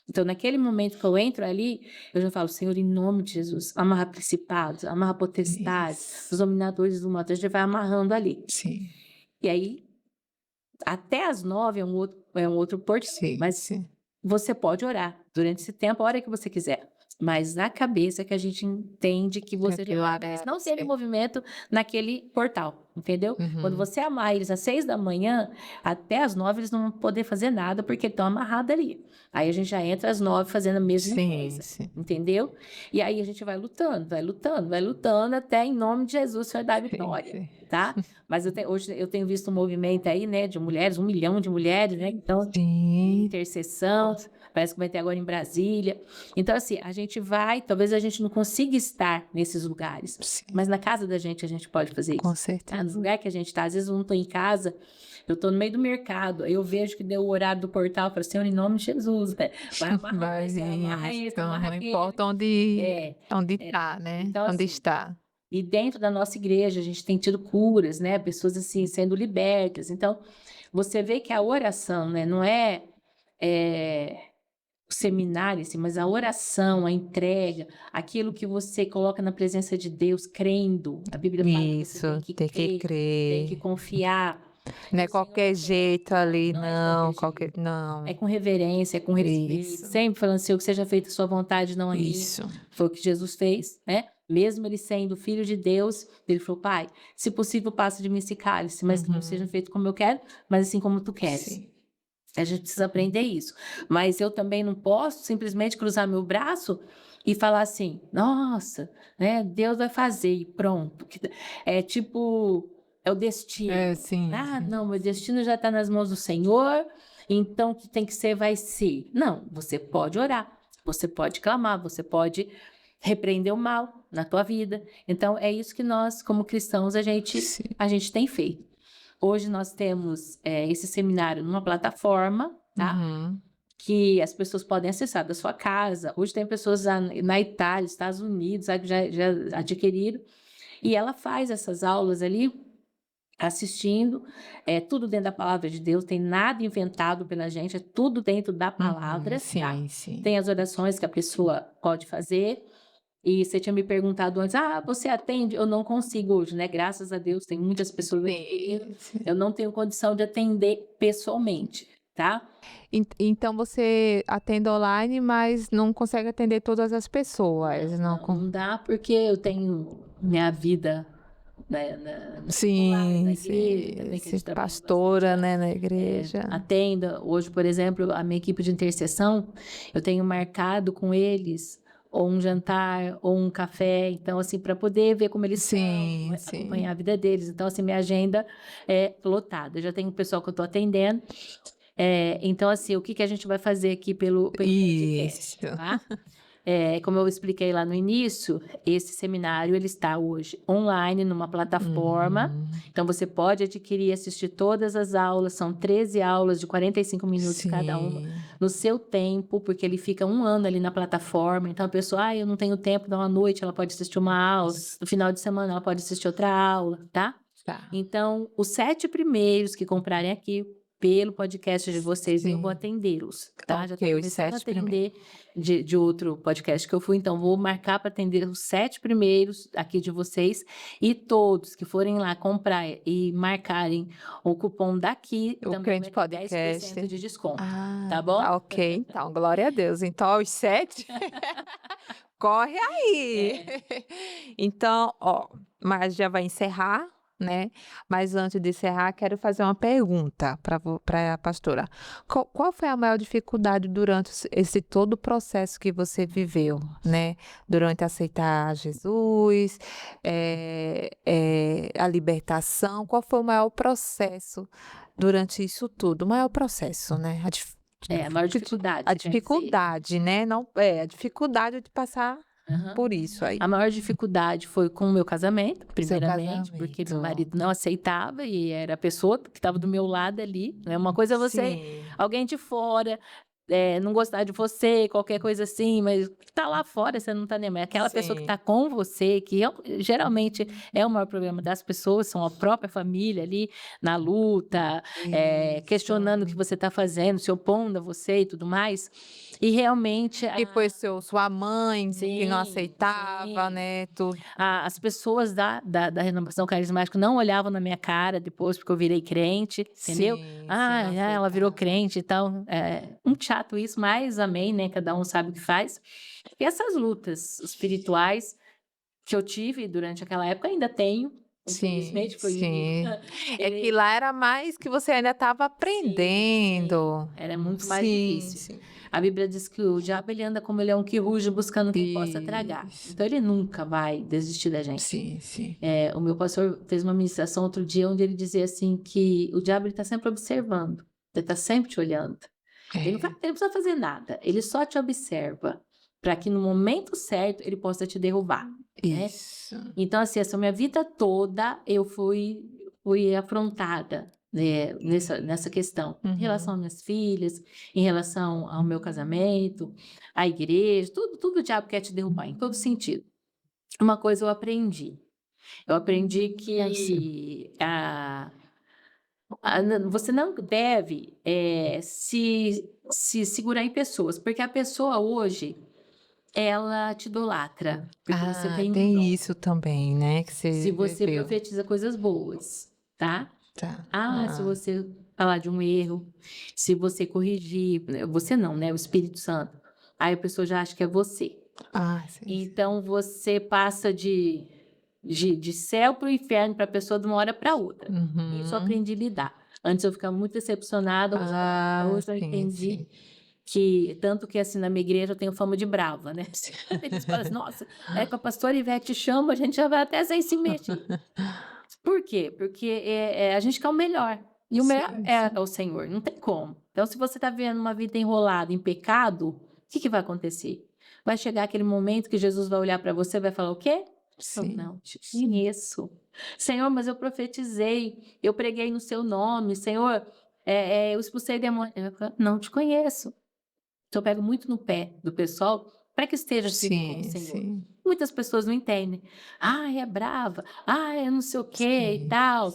Então, naquele momento que eu entro ali, eu já falo, Senhor, em nome de Jesus, amarra principados, amarra potestades, Isso. os dominadores do mal. Então, a gente vai amarrando ali. Sim, E aí, até às 9 é um outro portal. sim, Mas sim. você pode orar durante esse tempo, a hora que você quiser. Mas na cabeça que a gente entende que você já Aquilo lá eles deve não teve ser. movimento naquele portal, entendeu? Quando Uhum. você amarra eles às 6 da manhã, até às 9 eles não vão poder fazer nada porque estão amarrados ali. Aí a gente já entra às 9 fazendo a mesma Sim, coisa, sim. entendeu? E aí a gente vai lutando, até em nome de Jesus o Senhor dar a Sim, vitória, sim. tá? Mas hoje eu tenho visto um movimento aí, né, de mulheres, 1 milhão de mulheres, né? Então, de Sim, intercessão, parece que vai ter agora em Brasília. Então, assim, a gente vai, talvez a gente não consiga estar nesses lugares, sim, mas na casa da gente a gente pode fazer com isso. certeza. No lugar que a gente está, às vezes eu não estou em casa, eu estou no meio do mercado, aí eu vejo que deu o horário do portal, eu falo, Senhor, em nome de Jesus, né? Vai amarrar Vai esse, vai amarrar esse, então, amarra não aquele. importa onde tá, né? Então, Onde assim, está. e dentro da nossa igreja, a gente tem tido curas, né? Pessoas assim sendo libertas. Então, você vê que a oração, né, não é o seminário, assim, mas a oração, a entrega, aquilo que você coloca na presença de Deus, crendo. A Bíblia fala que você tem Isso, que tem que crer, tem que crer. confiar. Não Que é o Senhor qualquer é, jeito ali, não é de qualquer não, jeito. É não. com reverência, é com respeito, Isso, sempre falando assim, que seja feita a sua vontade, não a minha. isso. Foi o que Jesus fez, né? Mesmo ele sendo filho de Deus, ele falou, Pai, se possível, passa de mim esse cálice, mas não seja Uhum. feito como eu quero, mas assim como tu queres. Sim. A gente precisa aprender isso. Mas eu também não posso simplesmente cruzar meu braço e falar assim, nossa, né, Deus vai fazer e pronto. É tipo, é o É, destino. sim, Ah, sim. não, meu destino já está nas mãos do Senhor, então o que tem que ser, vai ser. Não, você pode orar, você pode clamar, você pode repreender o mal na tua vida. Então, é isso que nós, como cristãos, a gente, Sim. a gente tem feito. Hoje nós temos esse seminário numa plataforma, tá? Uhum. Que as pessoas podem acessar da sua casa. Hoje tem pessoas na Itália, Estados Unidos, sabe, já adquiriram. E ela faz essas aulas ali, assistindo, tudo dentro da palavra de Deus, tem nada inventado pela gente, é tudo dentro da Uhum. palavra, tá? Sim, sim. Tem as orações que a pessoa pode fazer. E você tinha me perguntado antes, você atende? Eu não consigo hoje, né? Graças a Deus, tem muitas pessoas aqui. Sim, sim. Eu não tenho condição de atender pessoalmente, tá? Então você atende online, mas não consegue atender todas as pessoas, não Não dá porque eu tenho minha vida, né, no secular, na Sim, igreja, sim, também que a ser gente trabalha pastora, bastante. né, na igreja. Atenda. Hoje, por exemplo, a minha equipe de intercessão, eu tenho marcado com eles ou um jantar ou um café, então assim, para poder ver como eles estão, Sim, acompanhar a sim. vida deles. Então assim, minha agenda é lotada. Eu já tenho o pessoal que eu estou atendendo. Então assim, o que a gente vai fazer aqui pelo podcast, Isso. tá? Como eu expliquei lá no início, esse seminário ele está hoje online numa plataforma. Então você pode adquirir e assistir todas as aulas, são 13 aulas de 45 minutos cada uma, Sim. no seu tempo, porque ele fica 1 ano ali na plataforma. Então a pessoa, eu não tenho tempo, dá uma noite, ela pode assistir uma aula, no final de semana ela pode assistir outra aula, tá? Tá. Então, os 7 primeiros que comprarem aqui pelo podcast de vocês, eu vou Sim. atendê-los, tá? Já Ok, estou os começando a 7 primeiros. atender de outro podcast que eu fui, então vou marcar para atender os 7 primeiros aqui de vocês, e todos que forem lá comprar e marcarem o cupom daqui, O também Crente vai ter 10% Podcast. de desconto, tá Ah, bom? ok, então, glória a Deus. Então, os 7, corre aí. Então, ó, mas já vai encerrar, né? Mas antes de encerrar, quero fazer uma pergunta para a pastora. Qual foi a maior dificuldade durante esse todo o processo que você viveu, né? Durante aceitar Jesus, a libertação, qual foi o maior processo durante isso tudo? O maior processo, né? A maior dificuldade, A você quer dizer. dificuldade, né? Não, a dificuldade de passar Aham. por isso aí. A maior dificuldade foi com o meu casamento, primeiramente, porque meu casamento. marido não aceitava e era a pessoa que estava do meu lado ali, né? Uma coisa é você, Sim, alguém de fora, não gostar de você, qualquer coisa assim, mas tá lá fora, você não tá nem. Mas aquela pessoa que sim. tá com você, que geralmente é o maior problema das pessoas, são a própria família ali na luta, questionando o que você tá fazendo, se opondo a você e tudo mais. E realmente. E foi sua mãe que não Sim, aceitava, sim. né? Tudo. As pessoas da renovação carismática não olhavam na minha cara depois, porque eu virei crente, entendeu? Sim, Ela virou crente e tal. É muito chato isso, mas amém, né? Cada um sabe o que faz. E essas lutas espirituais que eu tive durante aquela época, ainda tenho. Sim, Infelizmente, foi. sim. É que lá era mais que você ainda estava aprendendo. Sim, era muito mais Sim, difícil. sim. A Bíblia diz que o diabo ele anda como leão que ruge buscando quem possa tragar. Isso. Então ele nunca vai desistir da gente. Sim, sim. O meu pastor fez uma ministração outro dia onde ele dizia assim que o diabo está sempre observando, ele está sempre te olhando. Ele não precisa fazer nada, ele só te observa para que no momento certo ele possa te derrubar. Né? Isso. Então, assim, essa minha vida toda eu fui afrontada, né, nessa questão, em relação às minhas filhas, em relação ao meu casamento, à igreja, tudo o diabo quer te derrubar, em todo sentido. Uma coisa eu aprendi que você não deve se segurar em pessoas, porque a pessoa hoje ela te idolatra, porque você tem um dom. Tem isso também, né? Que você Se você viveu. profetiza coisas boas, tá? Tá. Se você falar de um erro, se você corrigir, você não, né? O Espírito Santo. Aí a pessoa já acha que é você. Sim. Então você passa de céu para o inferno para a pessoa de uma hora para outra. Isso eu aprendi a lidar. Antes eu ficava muito decepcionada, hoje eu entendi que, tanto que assim, na minha igreja eu tenho fama de brava, né? Eles falam assim, nossa, que a pastora Ivete chama, a gente já vai até sem se mexer. Por quê? Porque a gente quer o melhor. E o melhor é o Senhor, não tem como. Então, se você está vivendo uma vida enrolada em pecado, o que vai acontecer? Vai chegar aquele momento que Jesus vai olhar para você e vai falar o quê? Sim. Não, te conheço. Senhor, mas eu profetizei, eu preguei no seu nome, Senhor, eu expulsei demônio. Não te conheço. Então, eu pego muito no pé do pessoal para que esteja firme com o Senhor. Sim. Muitas pessoas não entendem. É brava. É não sei o quê e tal.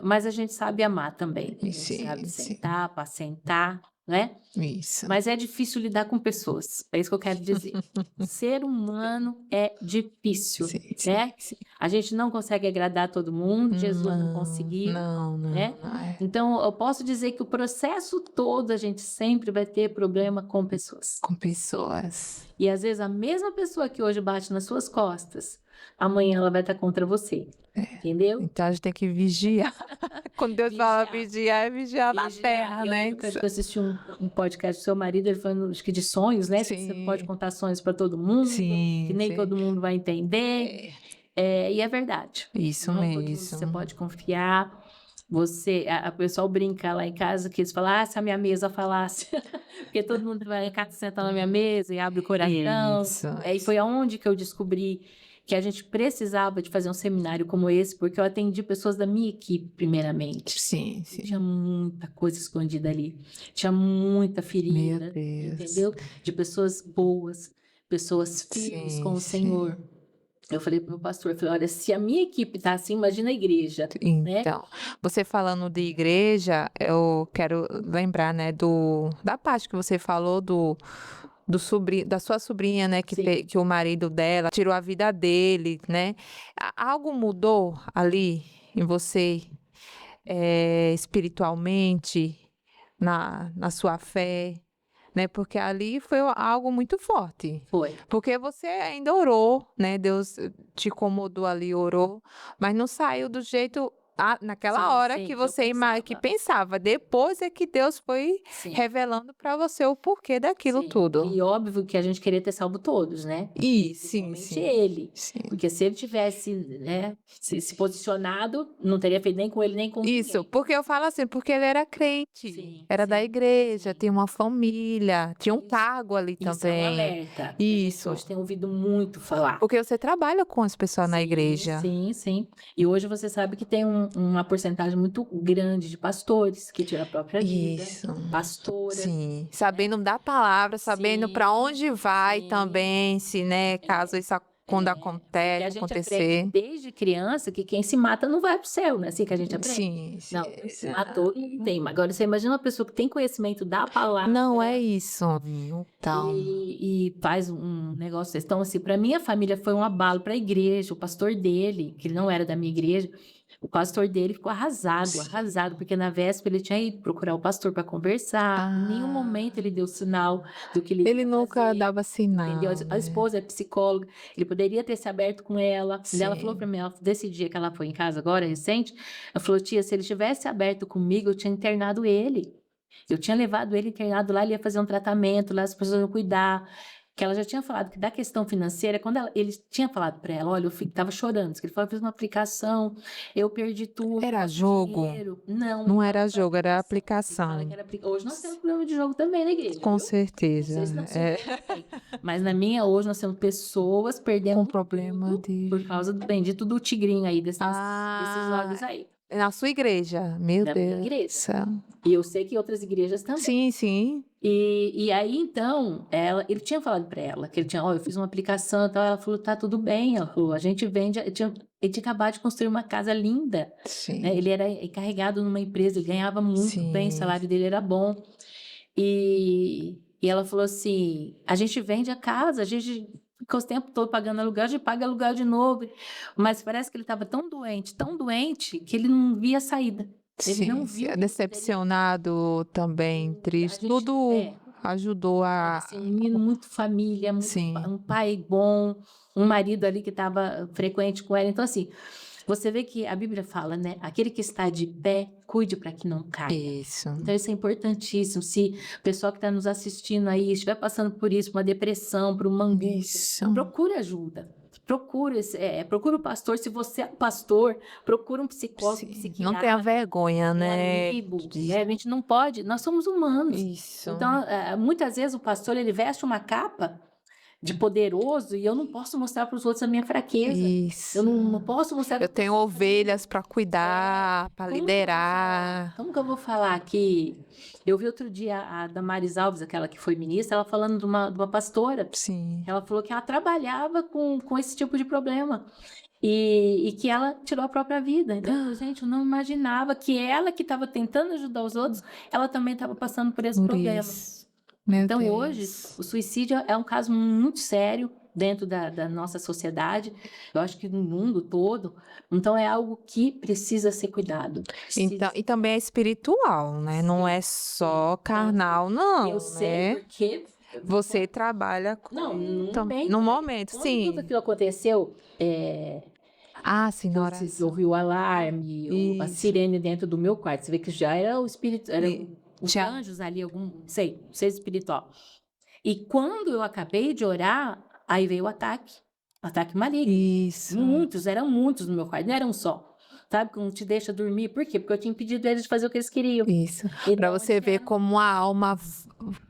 Mas a gente sabe amar também. A gente sabe sentar, apacentar, né? Isso. Mas é difícil lidar com pessoas. É isso que eu quero dizer. Ser humano é difícil, né? A gente não consegue agradar todo mundo. Jesus não conseguiu. Não. Né? Então, eu posso dizer que o processo todo a gente sempre vai ter problema com pessoas. Com pessoas. E às vezes a mesma pessoa que hoje bate nas suas costas, amanhã ela vai estar contra você. Entendeu? Então a gente tem que vigiar. Quando Deus fala vigiar, é vigiar na terra, né? Eu assisti um podcast do seu marido, ele falando, acho que de sonhos, né? Que você pode contar sonhos para todo mundo, que nem todo mundo vai entender. E é verdade. Isso Não mesmo. todo mundo você pode confiar. A pessoal brinca lá em casa que eles falam: "Ah, se a minha mesa falasse", porque todo mundo vai cá, senta na minha mesa e abre o coração. Isso, Aí foi aonde que eu descobri que a gente precisava de fazer um seminário como esse, porque eu atendi pessoas da minha equipe primeiramente. sim, E sim. tinha muita coisa escondida ali, tinha muita Meu ferida, Deus. entendeu? De pessoas boas, pessoas firmes Sim, com o sim. Senhor. Eu falei para o meu pastor, eu falei: "Olha, se a minha equipe tá assim, imagina a igreja", né. Então, você falando de igreja, eu quero lembrar, né, da parte que você falou do sobrinho, da sua sobrinha, né, Sim. que o marido dela tirou a vida dele, né? Algo mudou ali em você, espiritualmente, na sua fé, né? Porque ali foi algo muito forte. Foi. Porque você ainda orou, né? Deus te incomodou ali, orou, mas não saiu do jeito naquela Sim, hora sim, que que eu você que pensava. pensava. Depois é que Deus foi Sim, revelando para você o porquê daquilo sim. tudo. E óbvio que a gente queria ter salvo todos, né, Sim, principalmente sim, ele, sim. porque se ele tivesse, né, se posicionado, não teria feito nem com ele, nem com Isso, ninguém. porque eu falo assim, porque ele era crente, Sim, era da sim, igreja, sim. tinha uma família, tinha um Isso. cargo ali Isso é um também. alerta, que a gente Isso, hoje tem ouvido muito falar. porque você trabalha com as pessoas na Sim, igreja. sim, sim. E hoje você sabe que tem uma porcentagem muito grande de pastores que tiram a própria vida, Isso. pastoras, Sim, né. sabendo da palavra, sabendo para Sim, onde vai sim. também, se, né, caso isso quando Porque a gente aprende acontecer. desde criança que quem se mata não vai para o céu, não é assim que a gente aprende? Sim, sim. Não, se matou, não tem. Agora você imagina uma pessoa que tem conhecimento da palavra Não é isso. Então, e faz um negócio desse. Então, assim, para minha família foi um abalo, para a igreja, o pastor dele, que ele não era da minha igreja, o pastor dele ficou arrasado, arrasado, porque na véspera ele tinha ido procurar o pastor para conversar, em nenhum momento ele deu sinal do que ele ele iria nunca fazer. dava Entendeu? sinal, A né? esposa é psicóloga, ele poderia ter se aberto com ela. E ela falou para Sim. mim, desse dia que ela foi em casa agora, recente, ela falou: "Tia, se ele tivesse aberto comigo, eu tinha internado ele. Eu tinha levado ele internado lá, ele ia fazer um tratamento, lá as pessoas iam cuidar". Que ela já tinha falado que da questão financeira, quando ele tinha falado para ela: "Olha, eu estava chorando", disse que ele falou: "Eu fiz uma aplicação, eu perdi tudo, Era nosso jogo? dinheiro". Não, ele Não fala era que foi jogo, era aplicação. Ele fala que aplicação. era hoje nós temos problema de jogo também na igreja, Com viu? Não certeza. sei se na sua É, igreja tem, mas na minha hoje nós temos pessoas com perdendo problema tudo por de. causa do bendito do tigrinho aí, desses Ah, jogos aí, na sua igreja. Meu na minha Deus do igreja. céu. E eu sei que outras igrejas também. Sim, sim. E aí então, ele tinha falado para ela que ele tinha: "Ó, eu fiz uma aplicação e tal", ela falou: "Tá tudo bem", ela falou: "A gente vende", ele tinha acabado de construir uma casa linda, né, Sim, ele era encarregado numa empresa, ele ganhava muito bem, o sim. salário dele era bom. E ela falou assim: "A gente vende a casa, a gente fica o tempo todo pagando aluguel, a gente paga aluguel de novo", mas parece que ele estava tão doente, que ele não via saída. Ele não Sim, sim. viu É que ele poderia. decepcionado também, A triste. gente Tudo ajudou assim, um menino muito família, muito sim, um pai bom, um marido ali que estava frequente com ela. Então, assim, você vê que a Bíblia fala, né: "Aquele que está de pé, cuide para que não caia". isso, Então isso é importantíssimo. Se o pessoal que está nos assistindo aí estiver passando por isso, uma depressão, por uma angústia, isso. procure ajuda. Procure o pastor. Se você é pastor, procure um psicólogo, um Sim, não tenha psiquiatra, vergonha, um né, amigo, de né? A gente não pode, nós somos humanos. isso, Então, muitas vezes o pastor ele veste uma capa de poderoso e eu não posso mostrar para os outros a minha fraqueza. Eu isso. não posso mostrar Eu para a tenho pessoa também. ovelhas para cuidar, para Como que eu vou falar? liderar. Como que eu vou falar que eu vi outro dia a Damares Alves, aquela que foi ministra, ela falando de uma pastora. Sim, Ela falou que ela trabalhava com esse tipo de problema e que ela tirou a própria vida. Então, gente, eu não imaginava que ela que estava tentando ajudar os outros, ela também estava passando por esse por problema. isso. Meu Então, hoje, Deus. o suicídio é um caso muito sério dentro da nossa sociedade, eu acho que no mundo todo. Então, é algo que precisa ser cuidado. Então, Precisa. e também é espiritual, né? Não é Sim, sim. só Não, carnal, eu não, sei né? porque. Você trabalha Não, com no momento, no né? momento, Quando tudo sim. aquilo aconteceu, Ah, sim, que na você oração. ouviu o alarme, a Isso. sirene dentro do meu quarto, você vê que já era o espírito, E eram os tinha anjos ali, não sei, ser espiritual. E quando eu acabei de orar, aí veio o ataque maligno. isso. Muitos, eram muitos no meu quarto, não eram só. sabe? Que não te deixa dormir. Por quê? Porque eu tinha impedido eles de fazer o que eles queriam. Isso. Então, Para você ver como a alma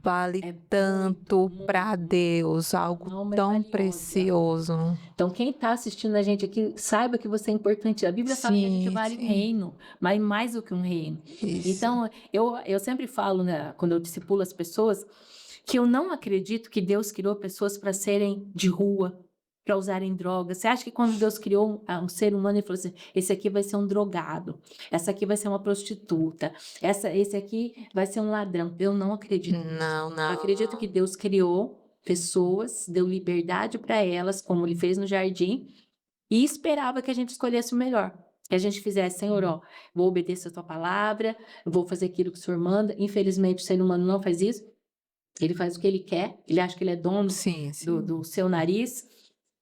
vale é tanto muito, para muito. Deus, algo A alma é tão valiosa. precioso. Então, quem está assistindo a gente aqui, saiba que você é importante. A Bíblia fala que a gente Sim, vale um sim. reino, mas mais do que um reino. Isso. Então, eu sempre falo, né, quando eu discipulo as pessoas, que eu não acredito que Deus criou pessoas para serem de rua, para usarem drogas. Você acha que quando Deus criou um ser humano, ele falou assim: esse aqui vai ser um drogado, essa aqui vai ser uma prostituta, esse aqui vai ser um ladrão? Eu não acredito. Não, Eu não. acredito que Deus criou pessoas, deu liberdade para elas, como ele fez no jardim, e esperava que a gente escolhesse o melhor. Que a gente fizesse, Senhor, ó, vou obedecer a tua palavra, vou fazer aquilo que o Senhor manda. Infelizmente, o ser humano não faz isso. Ele faz o que ele quer, ele acha que ele é dono Sim, do seu nariz.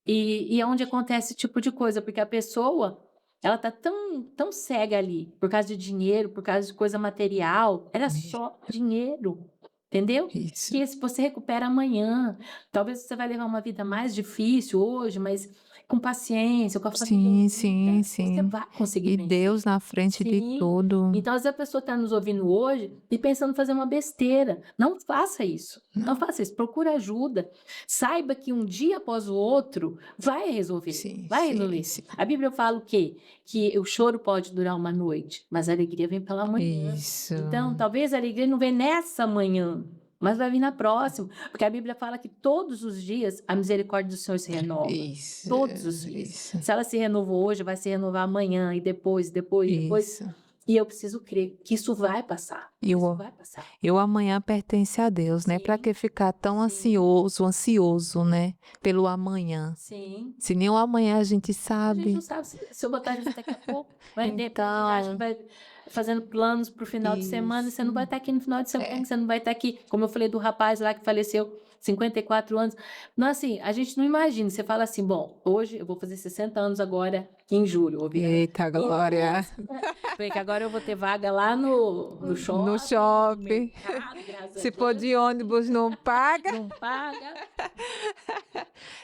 E é onde acontece esse tipo de coisa, porque a pessoa, ela tá tão cega ali, por causa de dinheiro, por causa de coisa material, era só dinheiro, entendeu? isso. Que se você recupera amanhã, talvez você vai levar uma vida mais difícil hoje, mas com paciência, com a família Sim, unida, sim, você sim. vai conseguir E vencer. Deus na frente de Sim. tudo. Então, às vezes a pessoa está nos ouvindo hoje e pensando em fazer uma besteira. Não faça isso. Não faça isso. Procure ajuda. Saiba que um dia após o outro vai resolver. Sim, Vai sim, resolver. sim. A Bíblia fala o quê? Que o choro pode durar uma noite, mas a alegria vem pela manhã. Isso. Então, talvez a alegria não venha nessa manhã, mas vai vir na próxima. Porque a Bíblia fala que todos os dias a misericórdia do Senhor se renova. Isso. Todos os dias. Isso. Se ela se renovou hoje, vai se renovar amanhã e depois. Isso. E eu preciso crer que isso vai passar. E Isso vai passar. o amanhã pertence a Deus, né? Para Sim. que ficar tão Sim. ansioso, né? Pelo amanhã. Sim. Se nem o amanhã a gente A gente sabe. não sabe se eu botar isso daqui a pouco. De repente, já acha que Então, vai fazendo planos para o final de semana e você não vai estar aqui no final de semana, você não vai estar aqui. Como eu falei do rapaz lá que faleceu, 54 anos. Não, assim, a gente não imagina. Você fala assim, bom, hoje eu vou fazer 60 anos agora, em julho. Vou virar eita glória. porque agora eu vou ter vaga lá no shopping, No shopping. mercado, graças Se a for Deus. de ônibus, não paga. Não paga.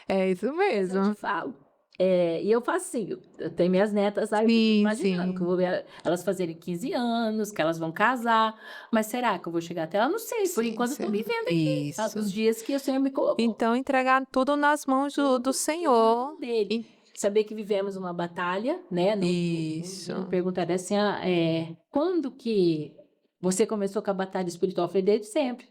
É isso Mas eu mesmo. te falo. E eu faço assim, eu tenho minhas netas, sabe? Eu fico Sim, imaginando que eu sim. vou ver elas fazerem 15 anos, que elas vão casar. Mas será que eu vou chegar até lá? Não sei. Por Sim, enquanto eu estou sim. vivendo aqui. Isso. Os dias que o Senhor me colocou. Então, entregar tudo nas mãos do Senhor. Dele. Saber que vivemos uma batalha, né? Isso. Me perguntaram assim, quando que você começou com a batalha espiritual? Eu falei, desde sempre.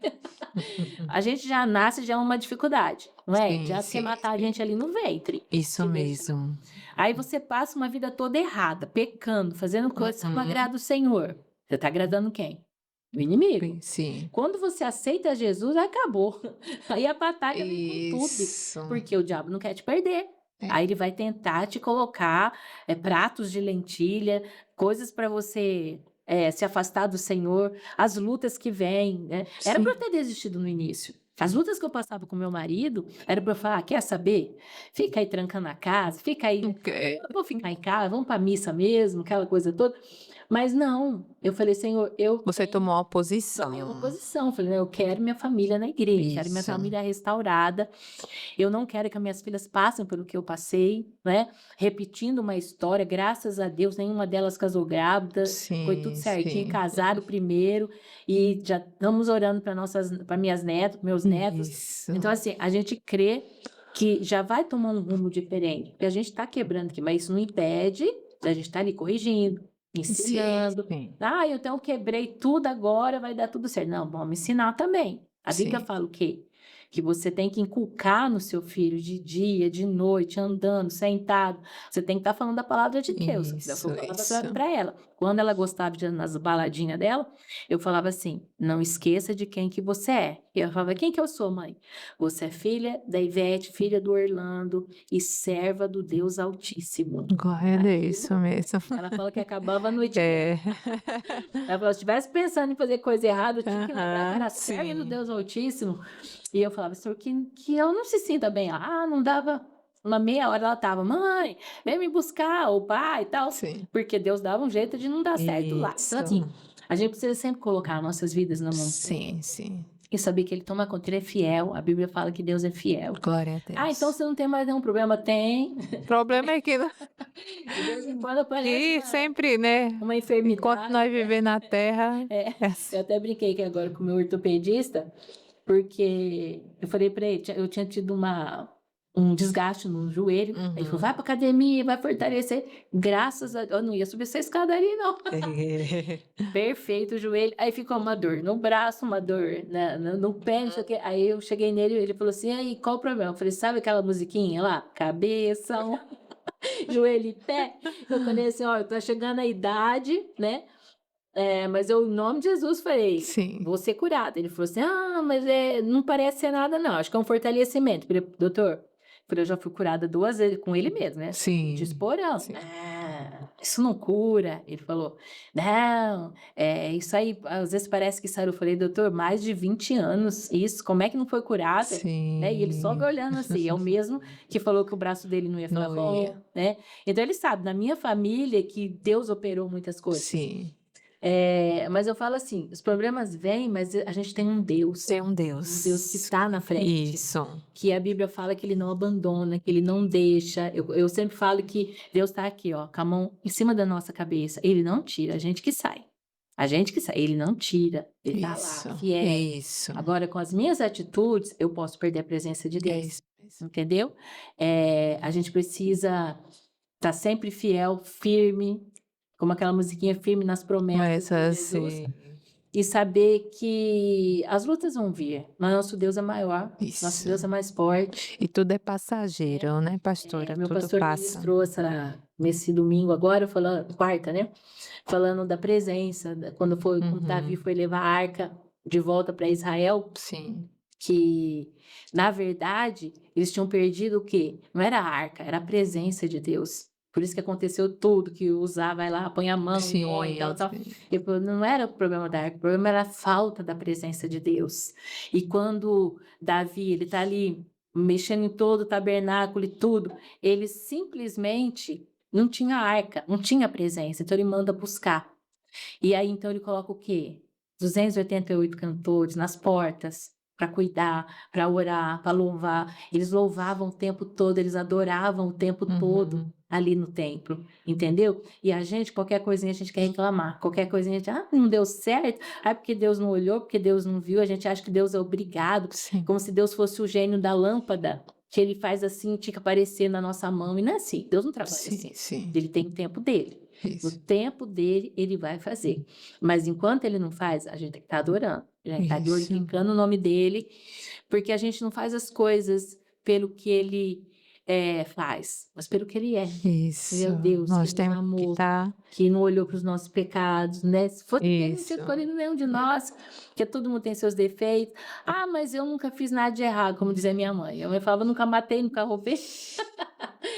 A gente já nasce, já é uma dificuldade, não é? Sim, Já sim, quer matar a gente ali no ventre. Isso Se deixar. mesmo. Aí você passa uma vida toda errada, pecando, fazendo coisas que não Uhum. agrada o Senhor. Você está agradando quem? O inimigo. Sim. Quando você aceita Jesus, acabou. Aí a batalha vem com tudo. Isso. Porque o diabo não quer te perder. É. Aí ele vai tentar te colocar pratos de lentilha, coisas para você se afastar do Senhor, as lutas que vêm, né? Era para eu Sim. ter desistido no início. As lutas que eu passava com meu marido, era para eu falar, quer saber? Fica aí trancando a casa, fica aí, Ok. vou ficar em casa, vamos para a missa mesmo, aquela coisa toda. Mas não, eu falei, Senhor, eu Você tenho tomou uma tomei posição. uma posição. Falei, eu quero minha família na igreja, quero minha Isso. família restaurada. Eu não quero que as minhas filhas passem pelo que eu passei, né? Repetindo uma história, graças a Deus, nenhuma delas casou grávida, foi tudo Sim, certinho, sim. casaram primeiro e já estamos orando para minhas netas, meus netos. Isso. Então, assim, a gente crê que já vai tomar um rumo diferente, porque a gente está quebrando aqui, mas isso não impede da gente estar ali corrigindo, ensinando. Sim. Então eu quebrei tudo agora, vai dar tudo certo. Não, vamos ensinar também. A Bíblia Sim. fala o quê? Que você tem que inculcar no seu filho de dia, de noite, andando, sentado. Você tem que estar falando da palavra de Deus. Isso, Eu falava isso. para ela. Quando ela gostava de ir nas baladinhas dela, eu falava assim: não esqueça de quem que você é. E ela falava: quem que eu sou, mãe? Você é filha da Ivete, filha do Orlando e serva do Deus Altíssimo. Glória a Deus, isso mesmo. Ela fala que acabava a noite. É. Ela falou: se estivesse pensando em fazer coisa errada, eu tinha que lembrar que era Aham, serva do sim. Deus Altíssimo. E eu falava, Senhor, que eu não se sinta bem. Não dava uma meia hora, ela tava, mãe, vem me buscar, o pai e tal. Sim. Porque Deus dava um jeito de não dar certo lá. Então, Isso. assim, a gente precisa sempre colocar nossas vidas na mão do Senhor. Sim, sim. e saber que ele toma conta, ele é fiel. A Bíblia fala que Deus é fiel. Glória a Ah, então Deus. você não tem mais nenhum problema? Tem. O problema é que, De vez em quando aparece que sempre, né? uma Enquanto enfermidade. nós viver na terra, É, é eu assim. até brinquei aqui agora com o meu ortopedista, porque eu falei para ele, eu tinha tido um desgaste no joelho. Aí ele falou, vai pra academia, vai fortalecer. Graças a Deus, eu não ia subir essa escadaria, não. Perfeito o joelho. Aí ficou uma dor no braço, uma dor no pé, não sei o quê. Aí eu cheguei nele e ele falou assim, aí, qual o problema? Eu falei, sabe aquela musiquinha lá? Cabeça, joelho e pé. Eu falei assim, ó, eu tô chegando à idade, né? Mas eu, em nome de Jesus, falei, Sim. vou ser curada. Ele falou assim, mas não parece ser nada, não. Acho que é um fortalecimento. Eu falei, doutor, eu já fui curada 2 vezes com ele mesmo, né? Sim. De esporão. Sim. Isso não cura. Ele falou, não, isso aí, às vezes parece que saiu. Eu falei, doutor, mais de 20 anos, isso, como é que não foi curada? Sim. Né? E ele só me olhando assim, é o mesmo que falou que o braço dele não ia ficar Não bom, ia. né? Então ele sabe, na minha família, que Deus operou muitas coisas. Sim. Mas eu falo assim, os problemas vêm, mas a gente tem um Deus. Tem um Deus. Um Deus que está na frente. Isso. Que a Bíblia fala que ele não abandona, que ele não deixa. Eu sempre falo que Deus está aqui, ó, com a mão em cima da nossa cabeça. Ele não tira, a gente que sai. A gente que sai, ele não tira. Ele está lá, fiel. Isso. Agora, com as minhas atitudes, eu posso perder a presença de Deus. É isso. Entendeu? A gente precisa estar sempre fiel, firme, como aquela musiquinha, firme nas promessas de Jesus. Sim. E saber que as lutas vão vir, mas nosso Deus é maior, Isso. nosso Deus é mais forte. E tudo é passageiro, né, pastora? Meu Tudo pastor passa. ministrou nesse domingo agora, quarta, né? Falando da presença, quando Davi foi levar a arca de volta para Israel. Sim. Que, na verdade, eles tinham perdido o quê? Não era a arca, era a presença de Deus. Por isso que aconteceu tudo, que Uzá vai lá, põe a mão e oi, tal. Não era o problema da arca, o problema era a falta da presença de Deus. E quando Davi, ele tá ali, mexendo em todo o tabernáculo e tudo, ele simplesmente não tinha arca, não tinha presença, então ele manda buscar. E aí, então, ele coloca o quê? 288 cantores nas portas, para cuidar, para orar, para louvar. Eles louvavam o tempo todo, eles adoravam o tempo todo ali no templo, entendeu? E a gente, qualquer coisinha a gente quer reclamar, qualquer coisinha a gente, não deu certo, porque Deus não olhou, porque Deus não viu, a gente acha que Deus é obrigado, como se Deus fosse o gênio da lâmpada, que ele faz assim, tinha que aparecer na nossa mão, e não é assim, Deus não trabalha assim, ele tem o tempo dele. No tempo dele, ele vai fazer. Mas enquanto ele não faz, a gente tem que estar adorando. A gente está glorificando o nome dele, porque a gente não faz as coisas pelo que ele faz, mas pelo que ele é. Isso. Ele é o Deus Nós que temos nos amou, que que não olhou para os nossos pecados, né? Se fosse Isso. nenhum de nós, porque todo mundo tem seus defeitos. Mas eu nunca fiz nada de errado, como dizia minha mãe. Minha mãe falava, nunca matei, nunca roubei.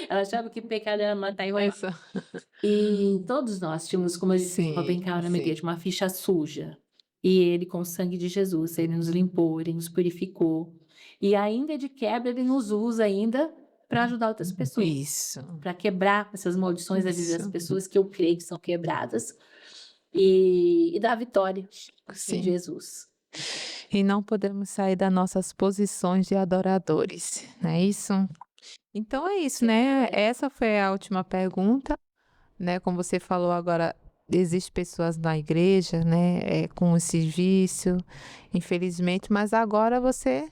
Ela achava que pecado era matar e roubar. E todos nós tínhamos, como eu disse, uma ficha suja. E ele, com o sangue de Jesus, ele nos limpou, ele nos purificou. E ainda de quebra, ele nos usa ainda para ajudar outras pessoas. Isso. Para quebrar essas maldições da vida das pessoas que eu creio que são quebradas. E dar vitória em Jesus. E não podemos sair das nossas posições de adoradores, não é isso? Então é isso, né? Essa foi a última pergunta, né? Como você falou agora, existem pessoas na igreja, né? Com esse vício, infelizmente, mas agora você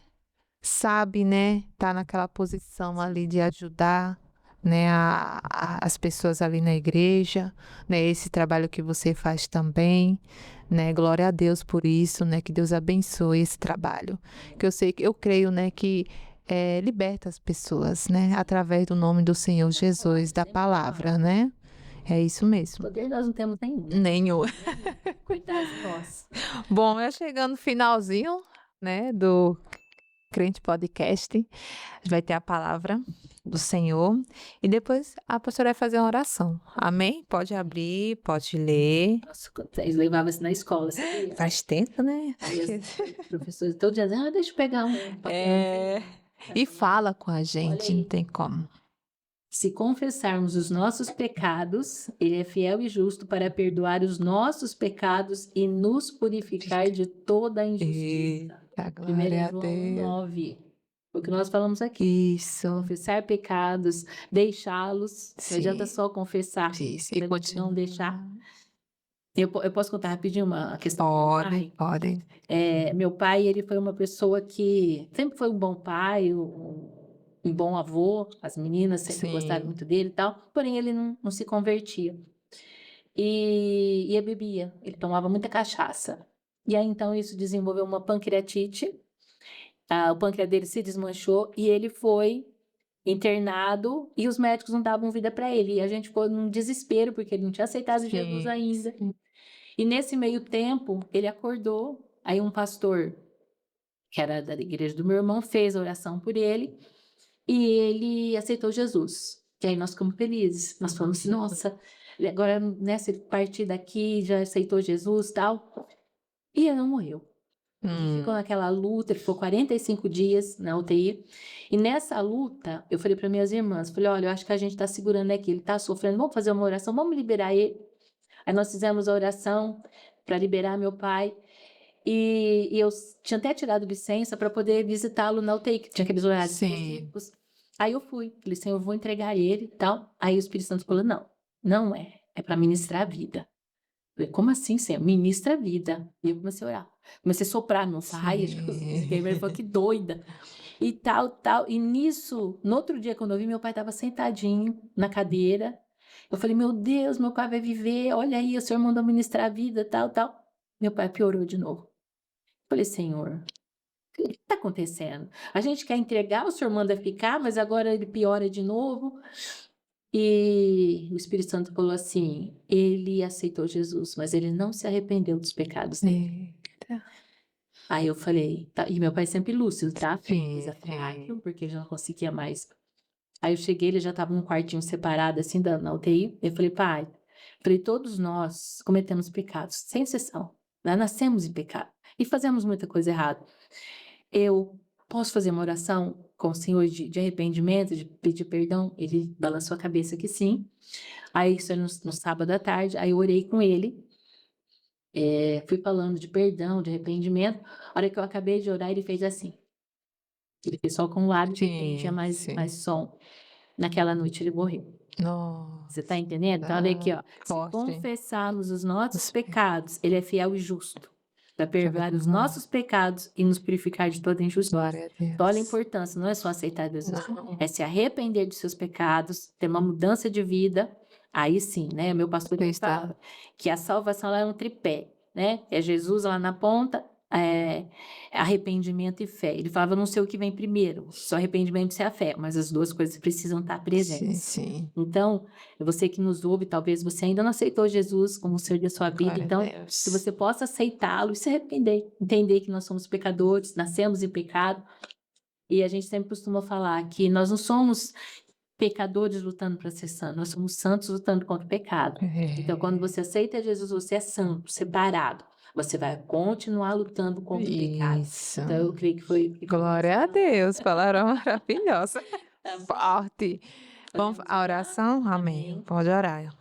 sabe, né? Tá naquela posição ali de ajudar, né? As pessoas ali na igreja, né? Esse trabalho que você faz também, né? Glória a Deus por isso, né? Que Deus abençoe esse trabalho. Que eu creio, né? Que liberta as pessoas, né? Através do nome do Senhor Jesus, da palavra, né? É isso mesmo. Poder nós não temos nenhum. Nenhum. Coitado de nós. Bom, chegando no finalzinho, né? Do Crente Podcast, a gente vai ter a palavra do Senhor e depois a pastora vai fazer uma oração. Amém? Pode abrir, pode ler. Nossa, eles levavam isso na escola. Sabia? Faz tempo, né? Aí os professores todo dia dizem, deixa eu pegar um papel. E fala com a gente, não tem como. Se confessarmos os nossos pecados, ele é fiel e justo para perdoar os nossos pecados e nos purificar de toda a injustiça. Tá, 1 glória a João Deus. 9. O que nós falamos aqui. Isso. Confessar pecados, deixá-los. Não adianta Sim. só confessar. Isso. E Não continua. deixar. Eu posso contar rapidinho uma questão do meu pai? Podem. Meu pai, ele foi uma pessoa que sempre foi um bom pai, um bom avô. As meninas sempre gostaram Sim. muito dele e tal. Porém, ele não se convertia. E ele bebia. Ele tomava muita cachaça. E aí, então, isso desenvolveu uma pancreatite. O pâncreas dele se desmanchou e ele foi internado e os médicos não davam vida para ele. E a gente ficou num desespero porque ele não tinha aceitado Jesus Sim. ainda. Sim. E nesse meio tempo, ele acordou. Aí um pastor, que era da igreja do meu irmão, fez a oração por ele e ele aceitou Jesus. E aí nós ficamos felizes. Nós falamos assim, nossa, agora, né, se ele partir daqui, já aceitou Jesus e tal. E ele não morreu. Ele ficou naquela luta, ele ficou 45 dias na UTI. E nessa luta, eu falei para minhas irmãs, falei, olha, eu acho que a gente está segurando aqui, ele está sofrendo, vamos fazer uma oração, vamos liberar ele. Aí nós fizemos a oração para liberar meu pai. E eu tinha até tirado licença para poder visitá-lo na UTI, que tinha aqueles horários específicos. Aí eu fui, falei, Senhor, eu vou entregar ele e tal. Aí o Espírito Santo falou, não é para ministrar a vida. Eu falei, como assim, Senhor? Ministra a vida. E eu comecei a orar. Comecei a soprar no pai. Ele falou, que doida. E tal. E nisso, no outro dia, quando eu vi, meu pai estava sentadinho na cadeira. Eu falei, meu Deus, meu pai vai viver. Olha aí, o Senhor mandou ministrar a vida, tal. Meu pai piorou de novo. Eu falei, Senhor, o que está acontecendo? A gente quer entregar, o Senhor manda ficar, mas agora ele piora de novo. E o Espírito Santo falou assim, ele aceitou Jesus, mas ele não se arrependeu dos pecados dele. Eita. Aí eu falei, tá, e meu pai sempre lúcido, tá? Sim, Frágil, porque já não conseguia mais. Aí eu cheguei, ele já estava num quartinho separado, assim, na UTI. Eu falei, pai, todos nós cometemos pecados, sem exceção. Nós nascemos em pecado e fazemos muita coisa errada. Eu posso fazer uma oração com o Senhor de arrependimento, de pedir perdão? Ele balançou a cabeça que sim. Aí isso era no sábado à tarde, aí eu orei com ele. Fui falando de perdão, de arrependimento. A hora que eu acabei de orar, ele fez assim. Ele fez só com o lábio, porque não tinha mais som. Naquela noite ele morreu. Nossa. Você tá entendendo? Então, olha aqui, ó. Se Forte. confessarmos os nossos pecados, ele é fiel e justo para perdoar os nossos pecados e nos purificar de toda injustiça. Glória a Deus. Então, olha a importância, não é só aceitar Jesus, é se arrepender de seus pecados, ter uma mudança de vida. Aí sim, né? Meu pastor fala que a salvação ela é um tripé, né? É Jesus lá na ponta, arrependimento e fé. Ele falava, não sei o que vem primeiro, só arrependimento e a fé, mas as duas coisas precisam estar presentes. Sim. Então, você que nos ouve, talvez você ainda não aceitou Jesus como o Senhor da sua vida, Glória então, a Deus. se você possa aceitá-lo e se arrepender, entender que nós somos pecadores, nascemos em pecado, e a gente sempre costuma falar que nós não somos pecadores lutando para ser santos, nós somos santos lutando contra o pecado. Então, quando você aceita Jesus, você é santo, separado. Você vai continuar lutando contra o pecado. Isso. Então, eu creio que foi... Glória a Deus, palavra maravilhosa. Forte. Vamos à oração? Amém. Pode orar.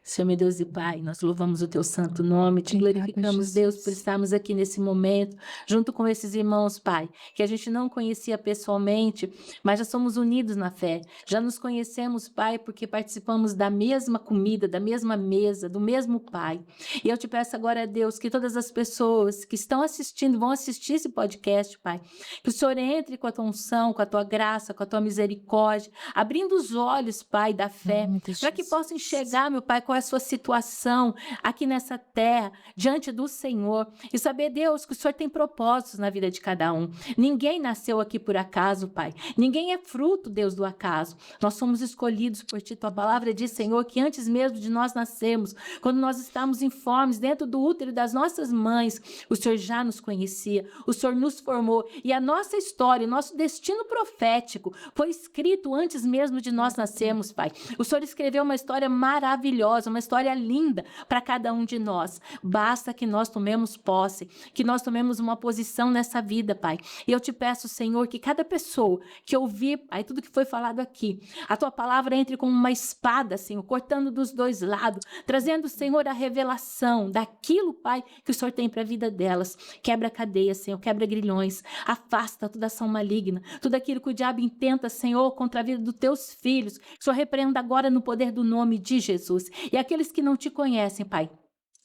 Senhor, meu Deus e Pai, nós louvamos o Teu santo nome, te glorificamos, Deus, por estarmos aqui nesse momento, junto com esses irmãos, Pai, que a gente não conhecia pessoalmente, mas já somos unidos na fé. Já nos conhecemos, Pai, porque participamos da mesma comida, da mesma mesa, do mesmo Pai. E eu te peço agora, Deus, que todas as pessoas que estão assistindo, vão assistir esse podcast, Pai, que o Senhor entre com a Tua unção, com a Tua graça, com a Tua misericórdia, abrindo os olhos, Pai, da fé, para que possam enxergar, meu Pai, qual é a sua situação aqui nessa terra, diante do Senhor, e saber, Deus, que o Senhor tem propósitos na vida de cada um. Ninguém nasceu aqui por acaso, Pai. Ninguém é fruto, Deus, do acaso. Nós somos escolhidos por Ti. Tua palavra diz, Senhor, que antes mesmo de nós nascermos, quando nós estávamos informes dentro do útero das nossas mães, o Senhor já nos conhecia, o Senhor nos formou, e a nossa história, o nosso destino profético foi escrito antes mesmo de nós nascermos, Pai. O Senhor escreveu uma história maravilhosa, maravilhosa, uma história linda para cada um de nós. Basta que nós tomemos posse, que nós tomemos uma posição nessa vida, Pai. E eu te peço, Senhor, que cada pessoa que ouvir, Pai, tudo que foi falado aqui, a tua palavra entre como uma espada, Senhor, cortando dos dois lados, trazendo, Senhor, a revelação daquilo, Pai, que o Senhor tem para a vida delas. Quebra cadeias, Senhor, quebra grilhões, afasta toda ação maligna, tudo aquilo que o diabo intenta, Senhor, contra a vida dos teus filhos. Que o Senhor repreenda agora no poder do nome de Jesus. E aqueles que não te conhecem, Pai,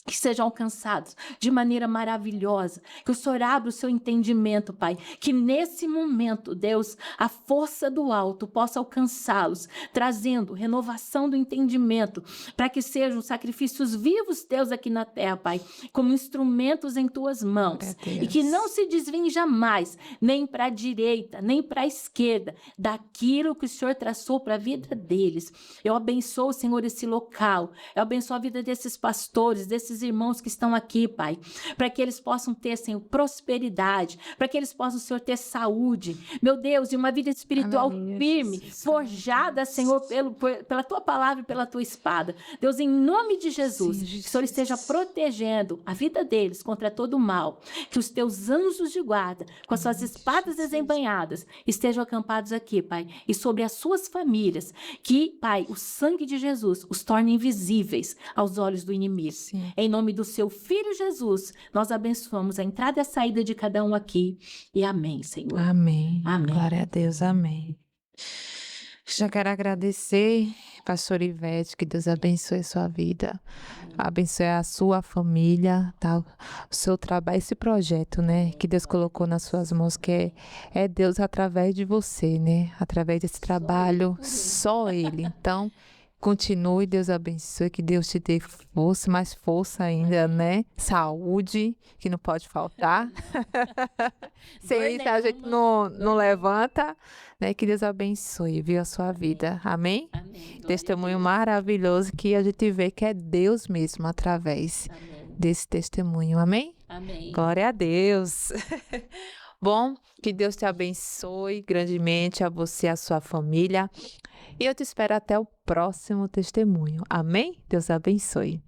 que sejam alcançados de maneira maravilhosa, que o Senhor abra o seu entendimento, Pai, que nesse momento, Deus, a força do alto possa alcançá-los, trazendo renovação do entendimento, para que sejam sacrifícios vivos, Deus, aqui na terra, Pai, como instrumentos em tuas mãos, e que não se desviem jamais, nem para a direita, nem para a esquerda, daquilo que o Senhor traçou para a vida deles. Eu abençoo, Senhor, esse local, eu abençoo a vida desses pastores, desses irmãos que estão aqui, Pai, para que eles possam ter, Senhor, prosperidade, para que eles possam, Senhor, ter saúde, meu Deus, e uma vida espiritual firme, forjada, Senhor, pela tua palavra e pela tua espada. Deus, em nome de Jesus, que o Senhor esteja protegendo a vida deles contra todo o mal, que os teus anjos de guarda, com as suas espadas desembainhadas, estejam acampados aqui, Pai, e sobre as suas famílias, que, Pai, o sangue de Jesus os torne invisíveis aos olhos do inimigo. Sim. Em nome do seu Filho Jesus, nós abençoamos a entrada e a saída de cada um aqui. E amém, Senhor. Amém. Amém. Glória a Deus, amém. Já quero agradecer, pastor Ivete, que Deus abençoe a sua vida, abençoe a sua família, tá? O seu trabalho, esse projeto, né, que Deus colocou nas suas mãos, que é Deus através de você, né, através desse trabalho, só Ele. Então, continue, Deus abençoe, que Deus te dê força, mais força ainda, né? Saúde, que não pode faltar. Sem isso a gente não levanta, né? Que Deus abençoe, viu, a sua vida. Amém? Amém. Testemunho maravilhoso que a gente vê que é Deus mesmo através desse testemunho. Amém? Amém. Glória a Deus. Bom, que Deus te abençoe grandemente, a você e a sua família. E eu te espero até o próximo testemunho. Amém? Deus abençoe.